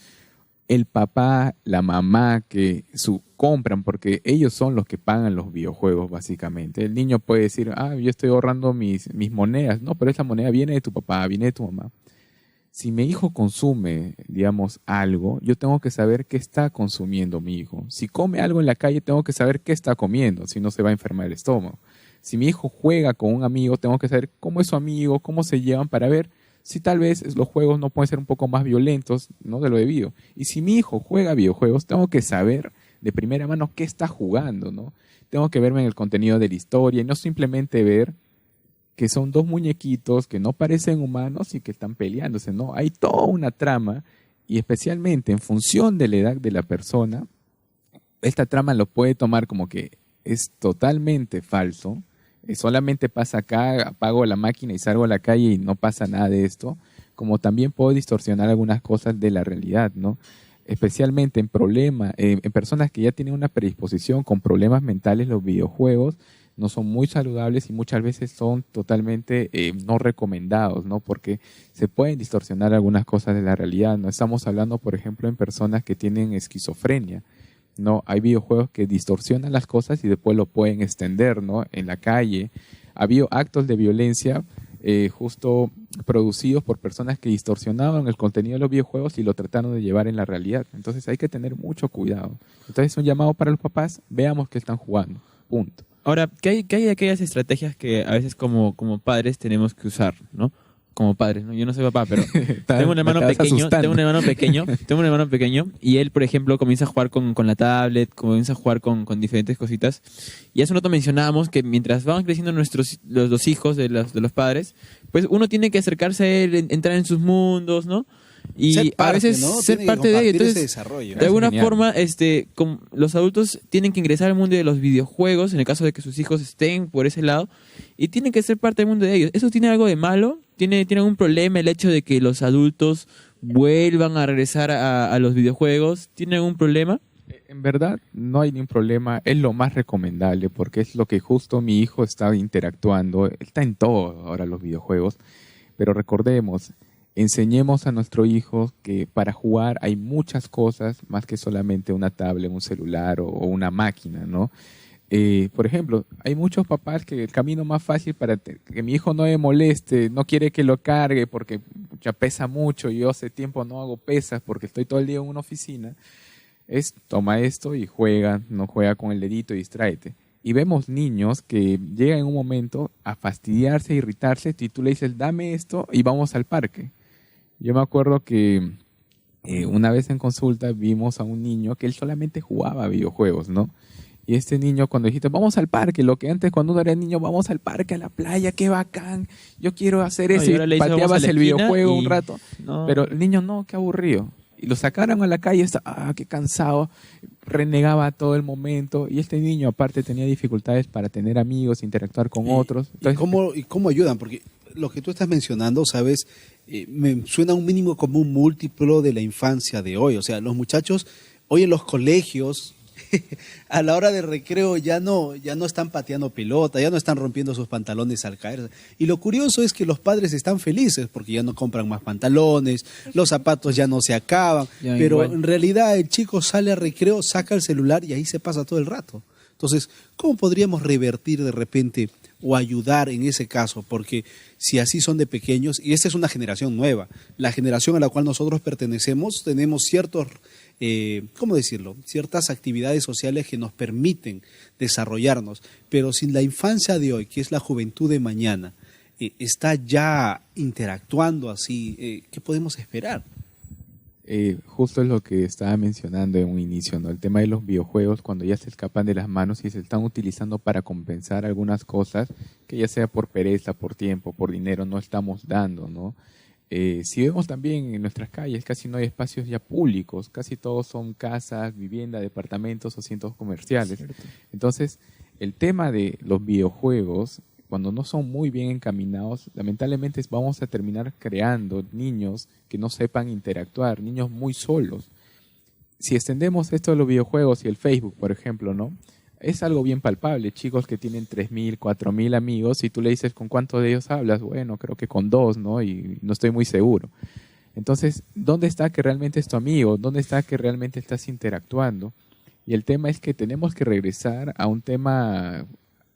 el papá, la mamá que compran, porque ellos son los que pagan los videojuegos básicamente. El niño puede decir, yo estoy ahorrando mis monedas. No, pero esa moneda viene de tu papá, viene de tu mamá. Si mi hijo consume, digamos, algo, yo tengo que saber qué está consumiendo mi hijo. Si come algo en la calle, tengo que saber qué está comiendo, si no se va a enfermar el estómago. Si mi hijo juega con un amigo, tengo que saber cómo es su amigo, cómo se llevan para ver si tal vez los juegos no pueden ser un poco más violentos, ¿no?, de lo debido. Y si mi hijo juega videojuegos, tengo que saber de primera mano qué está jugando, ¿no? Tengo que verme en el contenido de la historia y no simplemente ver que son dos muñequitos que no parecen humanos y que están peleándose, ¿no? Hay toda una trama y especialmente en función de la edad de la persona, esta trama lo puede tomar como que es totalmente falso, solamente pasa acá, apago la máquina y salgo a la calle y no pasa nada de esto, como también puedo distorsionar algunas cosas de la realidad, ¿no? Especialmente en personas que ya tienen una predisposición con problemas mentales, los videojuegos no son muy saludables y muchas veces son totalmente no recomendados, ¿no? Porque se pueden distorsionar algunas cosas de la realidad, ¿no? Estamos hablando, por ejemplo, en personas que tienen esquizofrenia, ¿no? Hay videojuegos que distorsionan las cosas y después lo pueden extender, ¿no?, en la calle. Ha habido actos de violencia justo producidos por personas que distorsionaban el contenido de los videojuegos y lo trataron de llevar en la realidad. Entonces hay que tener mucho cuidado. Entonces un llamado para los papás, veamos qué están jugando, punto. Ahora, ¿qué hay de aquellas estrategias que a veces como padres tenemos que usar, ¿no? Como padres, ¿no? Yo no soy papá, pero tengo un hermano pequeño y él, por ejemplo, comienza a jugar con la tablet, comienza a jugar con diferentes cositas. Y hace un rato mencionábamos que mientras van creciendo los hijos de los padres, pues uno tiene que acercarse a él, entrar en sus mundos, ¿no? Y a veces, ¿no?, ser parte de ello. Entonces, de alguna forma, los adultos tienen que ingresar al mundo de los videojuegos, en el caso de que sus hijos estén por ese lado, y tienen que ser parte del mundo de ellos. ¿Eso tiene algo de malo? ¿Tiene algún problema el hecho de que los adultos vuelvan a regresar a los videojuegos? ¿Tiene algún problema? En verdad, no hay ningún problema. Es lo más recomendable porque es lo que justo mi hijo está interactuando. Está en todo ahora los videojuegos. Pero recordemos, enseñemos a nuestro hijo que para jugar hay muchas cosas más que solamente una tablet, un celular o una máquina, ¿no? Por ejemplo, hay muchos papás que el camino más fácil para que mi hijo no me moleste, no quiere que lo cargue porque ya pesa mucho y yo hace tiempo no hago pesas porque estoy todo el día en una oficina, es toma esto y juega, no juega con el dedito y distráete. Y vemos niños que llegan en un momento a fastidiarse, a irritarse, y tú le dices, dame esto y vamos al parque. Yo me acuerdo que una vez en consulta vimos a un niño que él solamente jugaba videojuegos, ¿no? Y este niño, cuando dijiste, vamos al parque, lo que antes cuando uno era niño, vamos al parque, a la playa, qué bacán, yo quiero hacer eso, y pateabas el videojuego un rato. No. Pero el niño, no, qué aburrido. Y lo sacaron a la calle, qué cansado, renegaba todo el momento. Y este niño, aparte, tenía dificultades para tener amigos, interactuar con otros. Entonces, ¿Y cómo ayudan? Porque lo que tú estás mencionando, ¿sabes? Me suena un mínimo como un múltiplo de la infancia de hoy. O sea, los muchachos hoy en los colegios, a la hora de recreo ya no están pateando pelota, ya no están rompiendo sus pantalones al caer. Y lo curioso es que los padres están felices porque ya no compran más pantalones, los zapatos ya no se acaban, pero igual, en realidad el chico sale a recreo, saca el celular y ahí se pasa todo el rato. Entonces, ¿cómo podríamos revertir de repente o ayudar en ese caso? Porque si así son de pequeños, y esta es una generación nueva, la generación a la cual nosotros pertenecemos, tenemos ciertos, ¿cómo decirlo?, ciertas actividades sociales que nos permiten desarrollarnos, pero si la infancia de hoy, que es la juventud de mañana, está ya interactuando así, ¿qué podemos esperar? Justo es lo que estaba mencionando en un inicio, ¿no? El tema de los videojuegos, cuando ya se escapan de las manos y se están utilizando para compensar algunas cosas, que ya sea por pereza, por tiempo, por dinero, no estamos dando, ¿no? Si vemos también en nuestras calles, casi no hay espacios ya públicos, casi todos son casas, viviendas, departamentos o centros comerciales. Cierto. Entonces, el tema de los videojuegos, cuando no son muy bien encaminados, lamentablemente vamos a terminar creando niños que no sepan interactuar, niños muy solos. Si extendemos esto de los videojuegos y el Facebook, por ejemplo, ¿no? Es algo bien palpable. Chicos que tienen 3.000, 4.000 amigos y tú le dices, ¿con cuántos de ellos hablas? Bueno, creo que con 2, ¿no? Y no estoy muy seguro. Entonces, ¿dónde está que realmente es tu amigo? ¿Dónde está que realmente estás interactuando? Y el tema es que tenemos que regresar a un tema...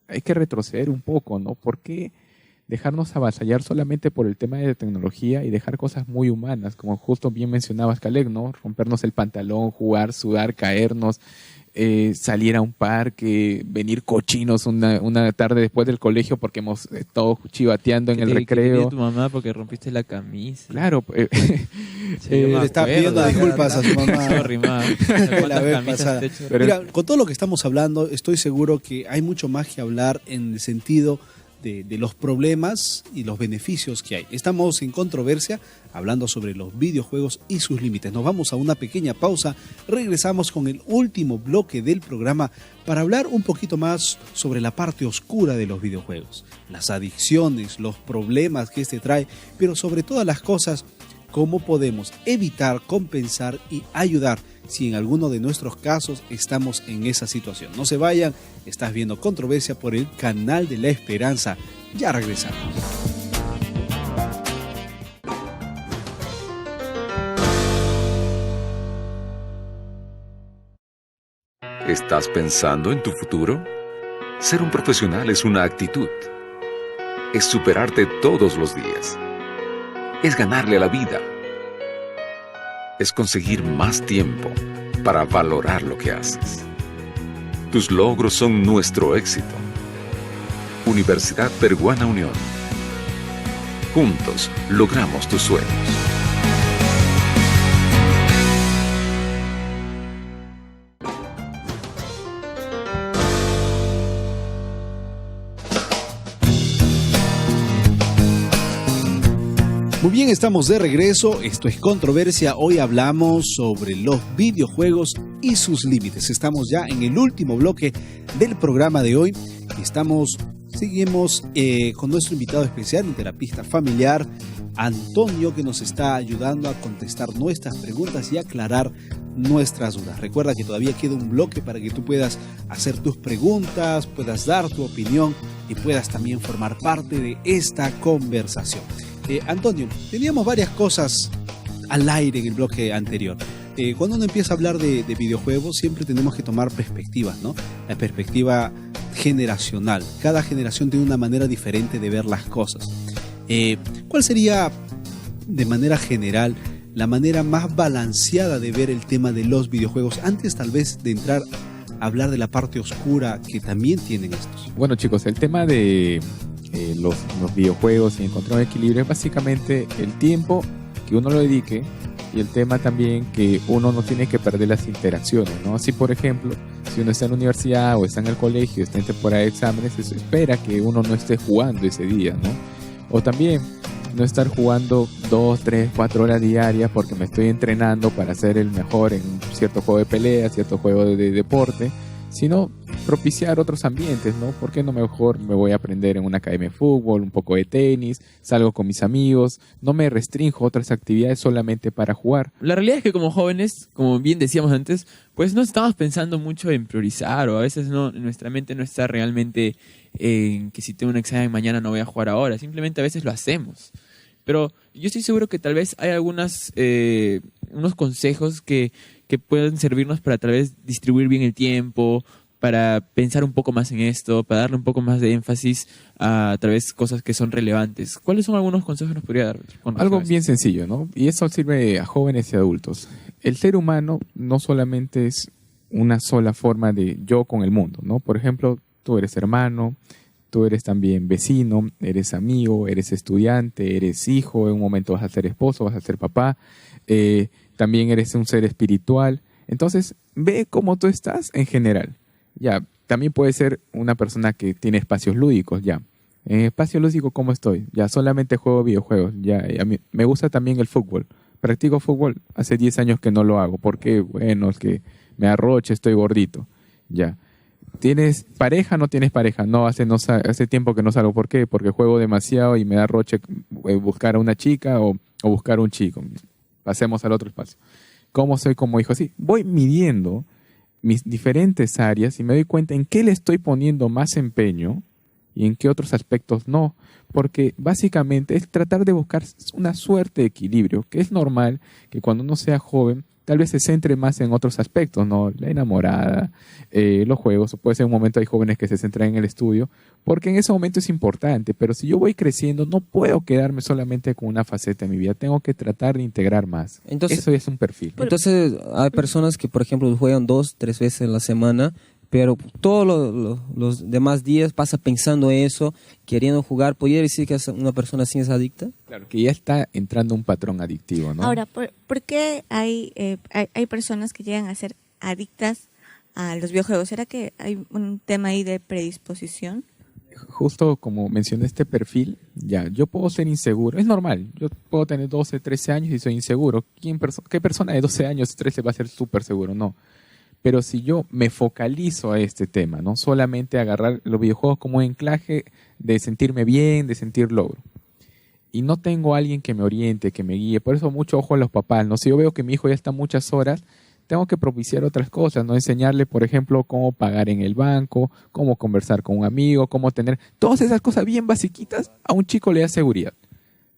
Hay que retroceder un poco, ¿no? ¿Por qué dejarnos avasallar solamente por el tema de tecnología y dejar cosas muy humanas, como justo bien mencionabas, Caleb, ¿no? Rompernos el pantalón, jugar, sudar, caernos, salir a un parque, venir cochinos una tarde después del colegio porque hemos estado chivateando en el recreo. Que tu mamá porque rompiste la camisa. Claro. Le está pidiendo disculpas a su mamá. Sorry, ma. La vez pasada. Mira, con todo lo que estamos hablando, estoy seguro que hay mucho más que hablar en el sentido de los problemas y los beneficios que hay. Estamos en Controversia hablando sobre los videojuegos y sus límites. Nos vamos a una pequeña pausa, regresamos con el último bloque del programa para hablar un poquito más sobre la parte oscura de los videojuegos, las adicciones, los problemas que este trae, pero sobre todas las cosas, cómo podemos evitar, compensar y ayudar si en alguno de nuestros casos estamos en esa situación. No se vayan, estás viendo Controversia por el canal de la Esperanza. Ya regresamos. ¿Estás pensando en tu futuro? Ser un profesional es una actitud. Es superarte todos los días. Es ganarle a la vida. Es conseguir más tiempo para valorar lo que haces. Tus logros son nuestro éxito. Universidad Peruana Unión. Juntos logramos tus sueños. Muy bien, estamos de regreso. Esto es Controversia. Hoy hablamos sobre los videojuegos y sus límites. Estamos ya en el último bloque del programa de hoy. Seguimos con nuestro invitado especial, un terapista familiar, Antonio, que nos está ayudando a contestar nuestras preguntas y aclarar nuestras dudas. Recuerda que todavía queda un bloque para que tú puedas hacer tus preguntas, puedas dar tu opinión y puedas también formar parte de esta conversación. Antonio, teníamos varias cosas al aire en el bloque anterior. Cuando uno empieza a hablar de videojuegos, siempre tenemos que tomar perspectivas, ¿no? La perspectiva generacional. Cada generación tiene una manera diferente de ver las cosas. ¿Cuál sería, de manera general, la manera más balanceada de ver el tema de los videojuegos? Antes, tal vez, de entrar a hablar de la parte oscura que también tienen estos. Bueno, chicos, el tema de los videojuegos y encontrar un equilibrio es básicamente el tiempo que uno lo dedique y el tema también que uno no tiene que perder las interacciones, ¿no? Así, por ejemplo, si uno está en la universidad o está en el colegio, está en temporada de exámenes, se espera que uno no esté jugando ese día, ¿no? O también no estar jugando 2, 3, 4 horas diarias porque me estoy entrenando para ser el mejor en cierto juego de pelea, cierto juego de deporte, sino propiciar otros ambientes, ¿no? ¿Por qué no mejor me voy a aprender en una academia de fútbol, un poco de tenis, salgo con mis amigos, no me restrinjo a otras actividades solamente para jugar? La realidad es que como jóvenes, como bien decíamos antes, pues no estamos pensando mucho en priorizar, o a veces no, nuestra mente no está realmente en que si tengo un examen mañana no voy a jugar ahora, simplemente a veces lo hacemos. Pero yo estoy seguro que tal vez hay unos consejos que pueden servirnos para tal vez distribuir bien el tiempo, para pensar un poco más en esto, para darle un poco más de énfasis a tal vez cosas que son relevantes. ¿Cuáles son algunos consejos que nos podría dar? Algo bien sencillo, ¿no? Y eso sirve a jóvenes y adultos. El ser humano no solamente es una sola forma de yo con el mundo, ¿no? Por ejemplo, tú eres hermano, tú eres también vecino, eres amigo, eres estudiante, eres hijo, en un momento vas a ser esposo, vas a ser papá, también eres un ser espiritual. Entonces, ve cómo tú estás en general. Ya, también puede ser una persona que tiene espacios lúdicos, ya. En espacio lúdico, ¿cómo estoy? Ya, solamente juego videojuegos, ya. A mí me gusta también el fútbol. Practico fútbol, hace 10 años que no lo hago. Porque, bueno, es que me arroche, estoy gordito, ya. ¿Tienes pareja? ¿No tienes pareja? No, hace tiempo que no salgo. ¿Por qué? Porque juego demasiado y me da roche buscar a una chica o buscar a un chico. Pasemos al otro espacio. ¿Cómo soy como hijo? Sí, voy midiendo mis diferentes áreas y me doy cuenta en qué le estoy poniendo más empeño y en qué otros aspectos no. Porque básicamente es tratar de buscar una suerte de equilibrio, que es normal que cuando uno sea joven tal vez se centre más en otros aspectos, ¿no? La enamorada, los juegos, o puede ser un momento, hay jóvenes que se centran en el estudio, porque en ese momento es importante, pero si yo voy creciendo no puedo quedarme solamente con una faceta de mi vida, tengo que tratar de integrar más. Entonces, eso es un perfil. Entonces hay personas que, por ejemplo, juegan 2-3 veces en la semana, pero todos los demás días pasa pensando eso, queriendo jugar. ¿Podría decir que una persona así es adicta? Claro, que ya está entrando un patrón adictivo, ¿no? Ahora, ¿por qué hay personas que llegan a ser adictas a los videojuegos? ¿Será que hay un tema ahí de predisposición? Justo como mencioné este perfil, ya, yo puedo ser inseguro, es normal, yo puedo tener 12, 13 años y soy inseguro. ¿Qué persona de 12 años, 13 va a ser súper seguro? No. Pero si yo me focalizo a este tema, no solamente agarrar los videojuegos como un anclaje de sentirme bien, de sentir logro, y no tengo a alguien que me oriente, que me guíe, por eso mucho ojo a los papás, ¿no? Si yo veo que mi hijo ya está muchas horas, tengo que propiciar otras cosas, ¿no? Enseñarle, por ejemplo, cómo pagar en el banco, cómo conversar con un amigo, cómo tener... Todas esas cosas bien basiquitas a un chico le da seguridad.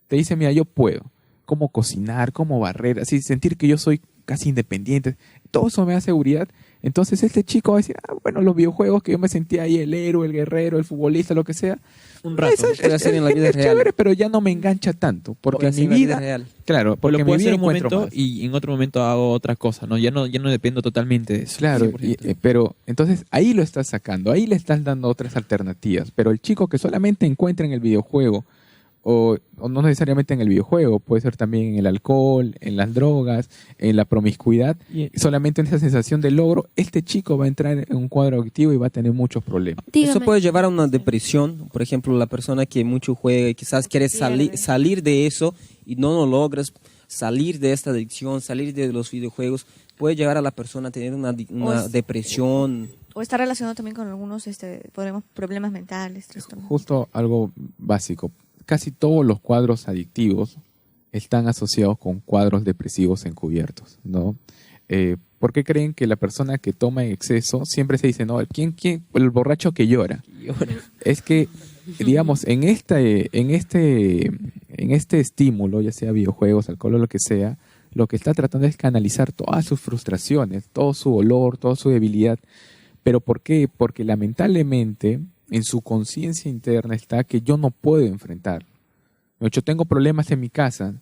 Te dice, mira, yo puedo. Cómo cocinar, cómo barrer, así sentir que yo soy casi independiente. Todo eso me da seguridad. Entonces este chico va a decir, bueno, los videojuegos que yo me sentía ahí, el héroe, el guerrero, el futbolista, lo que sea. Un rato, puede hacer en la vida real. Chévere, pero ya no me engancha tanto. Porque en mi vida... real. Claro, porque lo puedo en mi vida hacer un momento más. y en otro momento hago otra cosa, ¿no? Ya no dependo totalmente de eso. Claro, pero entonces ahí lo estás sacando, ahí le estás dando otras alternativas. Pero el chico que solamente encuentra en el videojuego, o no necesariamente en el videojuego, puede ser también en el alcohol, en las drogas, en la promiscuidad, solamente en esa sensación de logro, este chico va a entrar en un cuadro adictivo y va a tener muchos problemas. Dígame. Eso puede llevar a una depresión. Por ejemplo, la persona que mucho juega y quizás quiere salir de eso y no lo logras, salir de esta adicción, salir de los videojuegos, puede llevar a la persona a tener una depresión. O está relacionado también con algunos problemas mentales. Justo algo básico. Casi todos los cuadros adictivos están asociados con cuadros depresivos encubiertos, ¿no? ¿Por qué creen que la persona que toma en exceso siempre se dice, no, ¿quién? El borracho que llora. Es que, digamos, en este estímulo, ya sea videojuegos, alcohol o lo que sea, lo que está tratando es canalizar todas sus frustraciones, todo su dolor, toda su debilidad. ¿Pero por qué? Porque lamentablemente en su conciencia interna está que yo no puedo enfrentar. Yo tengo problemas en mi casa,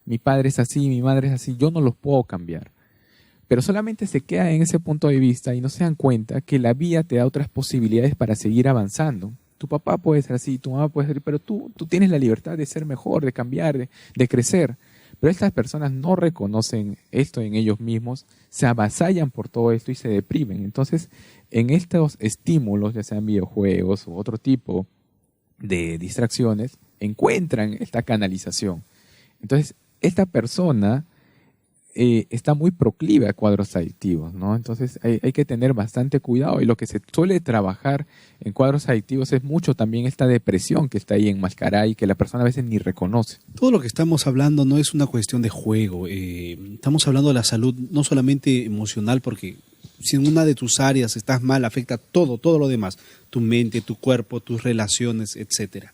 mi padre es así, mi madre es así, yo no los puedo cambiar. Pero solamente se queda en ese punto de vista y no se dan cuenta que la vida te da otras posibilidades para seguir avanzando. Tu papá puede ser así, tu mamá puede ser, pero tú tienes la libertad de ser mejor, de cambiar, de crecer. Pero estas personas no reconocen esto en ellos mismos, se avasallan por todo esto y se deprimen. Entonces, en estos estímulos, ya sean videojuegos u otro tipo de distracciones, encuentran esta canalización. Entonces, esta persona está muy proclive a cuadros adictivos, ¿no? Entonces hay que tener bastante cuidado, y lo que se suele trabajar en cuadros adictivos es mucho también esta depresión que está ahí enmascarada y que la persona a veces ni reconoce. Todo lo que estamos hablando no es una cuestión de juego, estamos hablando de la salud no solamente emocional, porque si en una de tus áreas estás mal, afecta todo lo demás, tu mente, tu cuerpo, tus relaciones, etcétera.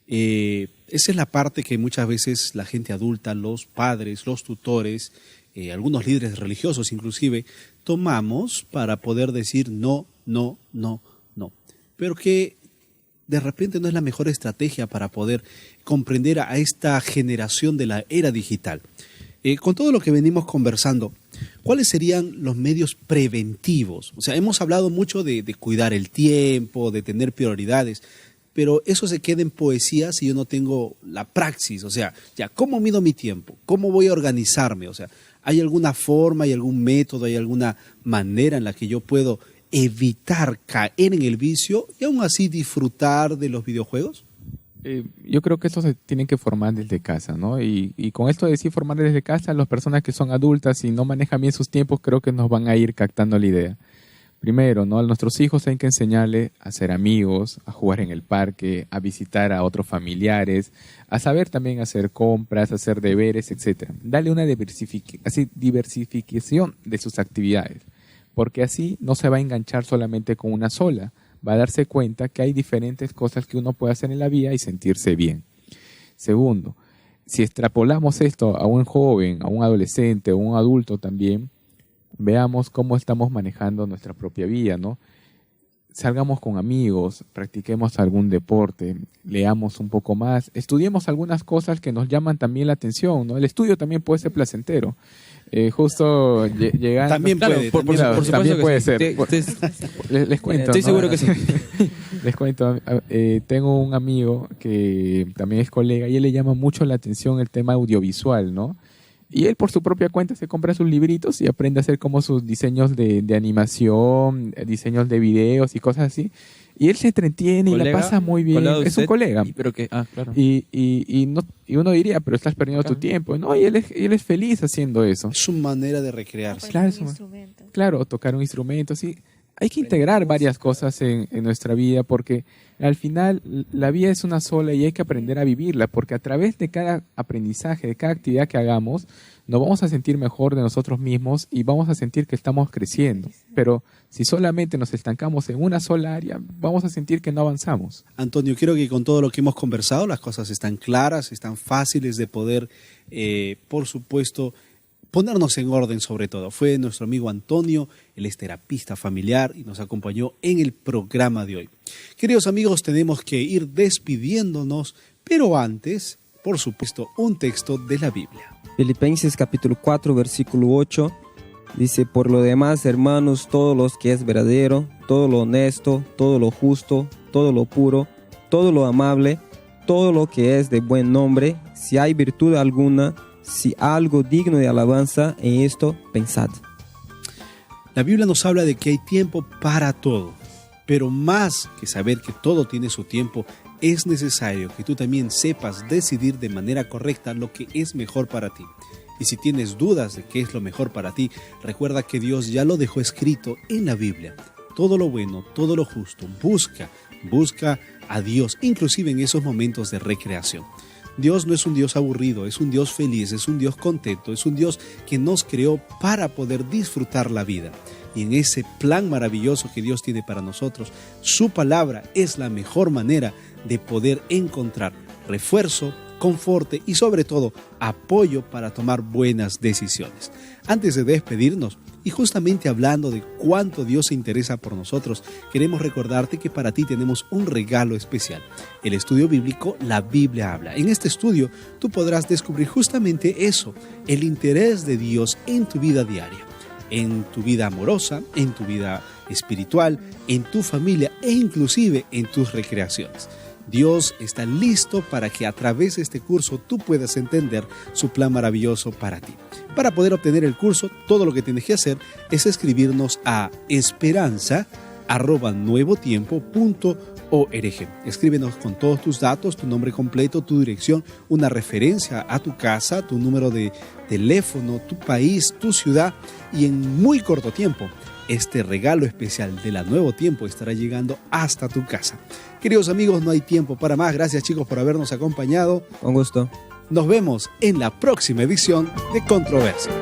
Esa es la parte que muchas veces la gente adulta, los padres, los tutores, algunos líderes religiosos inclusive, tomamos para poder decir no. Pero que de repente no es la mejor estrategia para poder comprender a esta generación de la era digital. Con todo lo que venimos conversando, ¿cuáles serían los medios preventivos? O sea, hemos hablado mucho de cuidar el tiempo, de tener prioridades, pero eso se queda en poesía si yo no tengo la praxis. O sea, ya, ¿cómo mido mi tiempo? ¿Cómo voy a organizarme? O sea, ¿hay alguna forma, hay algún método, hay alguna manera en la que yo puedo evitar caer en el vicio y aún así disfrutar de los videojuegos? Yo creo que eso se tiene que formar desde casa, ¿no? Y con esto de decir formar desde casa, las personas que son adultas y no manejan bien sus tiempos, creo que nos van a ir captando la idea. Primero, ¿no? A nuestros hijos hay que enseñarles a ser amigos, a jugar en el parque, a visitar a otros familiares, a saber también hacer compras, hacer deberes, etc. Dale una diversificación de sus actividades, porque así no se va a enganchar solamente con una sola. Va a darse cuenta que hay diferentes cosas que uno puede hacer en la vida y sentirse bien. Segundo, si extrapolamos esto a un joven, a un adolescente, a un adulto también, veamos cómo estamos manejando nuestra propia vida, ¿no? Salgamos con amigos, practiquemos algún deporte, leamos un poco más, estudiemos algunas cosas que nos llaman también la atención, ¿no? El estudio también puede ser placentero. Justo llegando... También puede, por supuesto también que puede sí. ser. Les cuento. Estoy seguro que sí. Les cuento, tengo un amigo que también es colega y él le llama mucho la atención el tema audiovisual, ¿no? Y él por su propia cuenta se compra sus libritos y aprende a hacer como sus diseños de animación, diseños de videos y cosas así. Y él se entretiene y la pasa muy bien. Es un colega. Claro. Y uno diría, pero estás perdiendo tu tiempo. No, y él es feliz haciendo eso. Es su manera de recrearse. Claro, tocar un instrumento, sí. Hay que integrar varias cosas en nuestra vida porque al final la vida es una sola y hay que aprender a vivirla porque a través de cada aprendizaje, de cada actividad que hagamos, nos vamos a sentir mejor de nosotros mismos y vamos a sentir que estamos creciendo. Pero si solamente nos estancamos en una sola área, vamos a sentir que no avanzamos. Antonio, creo que con todo lo que hemos conversado, las cosas están claras, están fáciles de poder, por supuesto, ponernos en orden sobre todo. Fue nuestro amigo Antonio, él es terapista familiar y nos acompañó en el programa de hoy. Queridos amigos, tenemos que ir despidiéndonos, pero antes, por supuesto, un texto de la Biblia. Filipenses capítulo 4, versículo 8, dice: por lo demás, hermanos, todo lo que es verdadero, todo lo honesto, todo lo justo, todo lo puro, todo lo amable, todo lo que es de buen nombre, si hay virtud alguna, si algo digno de alabanza, en esto pensad. La Biblia nos habla de que hay tiempo para todo, pero más que saber que todo tiene su tiempo, es necesario que tú también sepas decidir de manera correcta lo que es mejor para ti. Y si tienes dudas de qué es lo mejor para ti, recuerda que Dios ya lo dejó escrito en la Biblia. Todo lo bueno, todo lo justo, busca a Dios, inclusive en esos momentos de recreación. Dios no es un Dios aburrido, es un Dios feliz, es un Dios contento, es un Dios que nos creó para poder disfrutar la vida. Y en ese plan maravilloso que Dios tiene para nosotros, su palabra es la mejor manera de poder encontrar refuerzo, confort y sobre todo apoyo para tomar buenas decisiones. Antes de despedirnos, y justamente hablando de cuánto Dios se interesa por nosotros, queremos recordarte que para ti tenemos un regalo especial. El estudio bíblico La Biblia Habla. En este estudio tú podrás descubrir justamente eso, el interés de Dios en tu vida diaria, en tu vida amorosa, en tu vida espiritual, en tu familia e inclusive en tus recreaciones. Dios está listo para que a través de este curso tú puedas entender su plan maravilloso para ti. Para poder obtener el curso, todo lo que tienes que hacer es escribirnos a esperanza@nuevotiempo.org. Escríbenos con todos tus datos, tu nombre completo, tu dirección, una referencia a tu casa, tu número de teléfono, tu país, tu ciudad, y en muy corto tiempo este regalo especial de la Nuevo Tiempo estará llegando hasta tu casa. Queridos amigos, no hay tiempo para más. Gracias, chicos, por habernos acompañado. Con gusto. Nos vemos en la próxima edición de Controversia.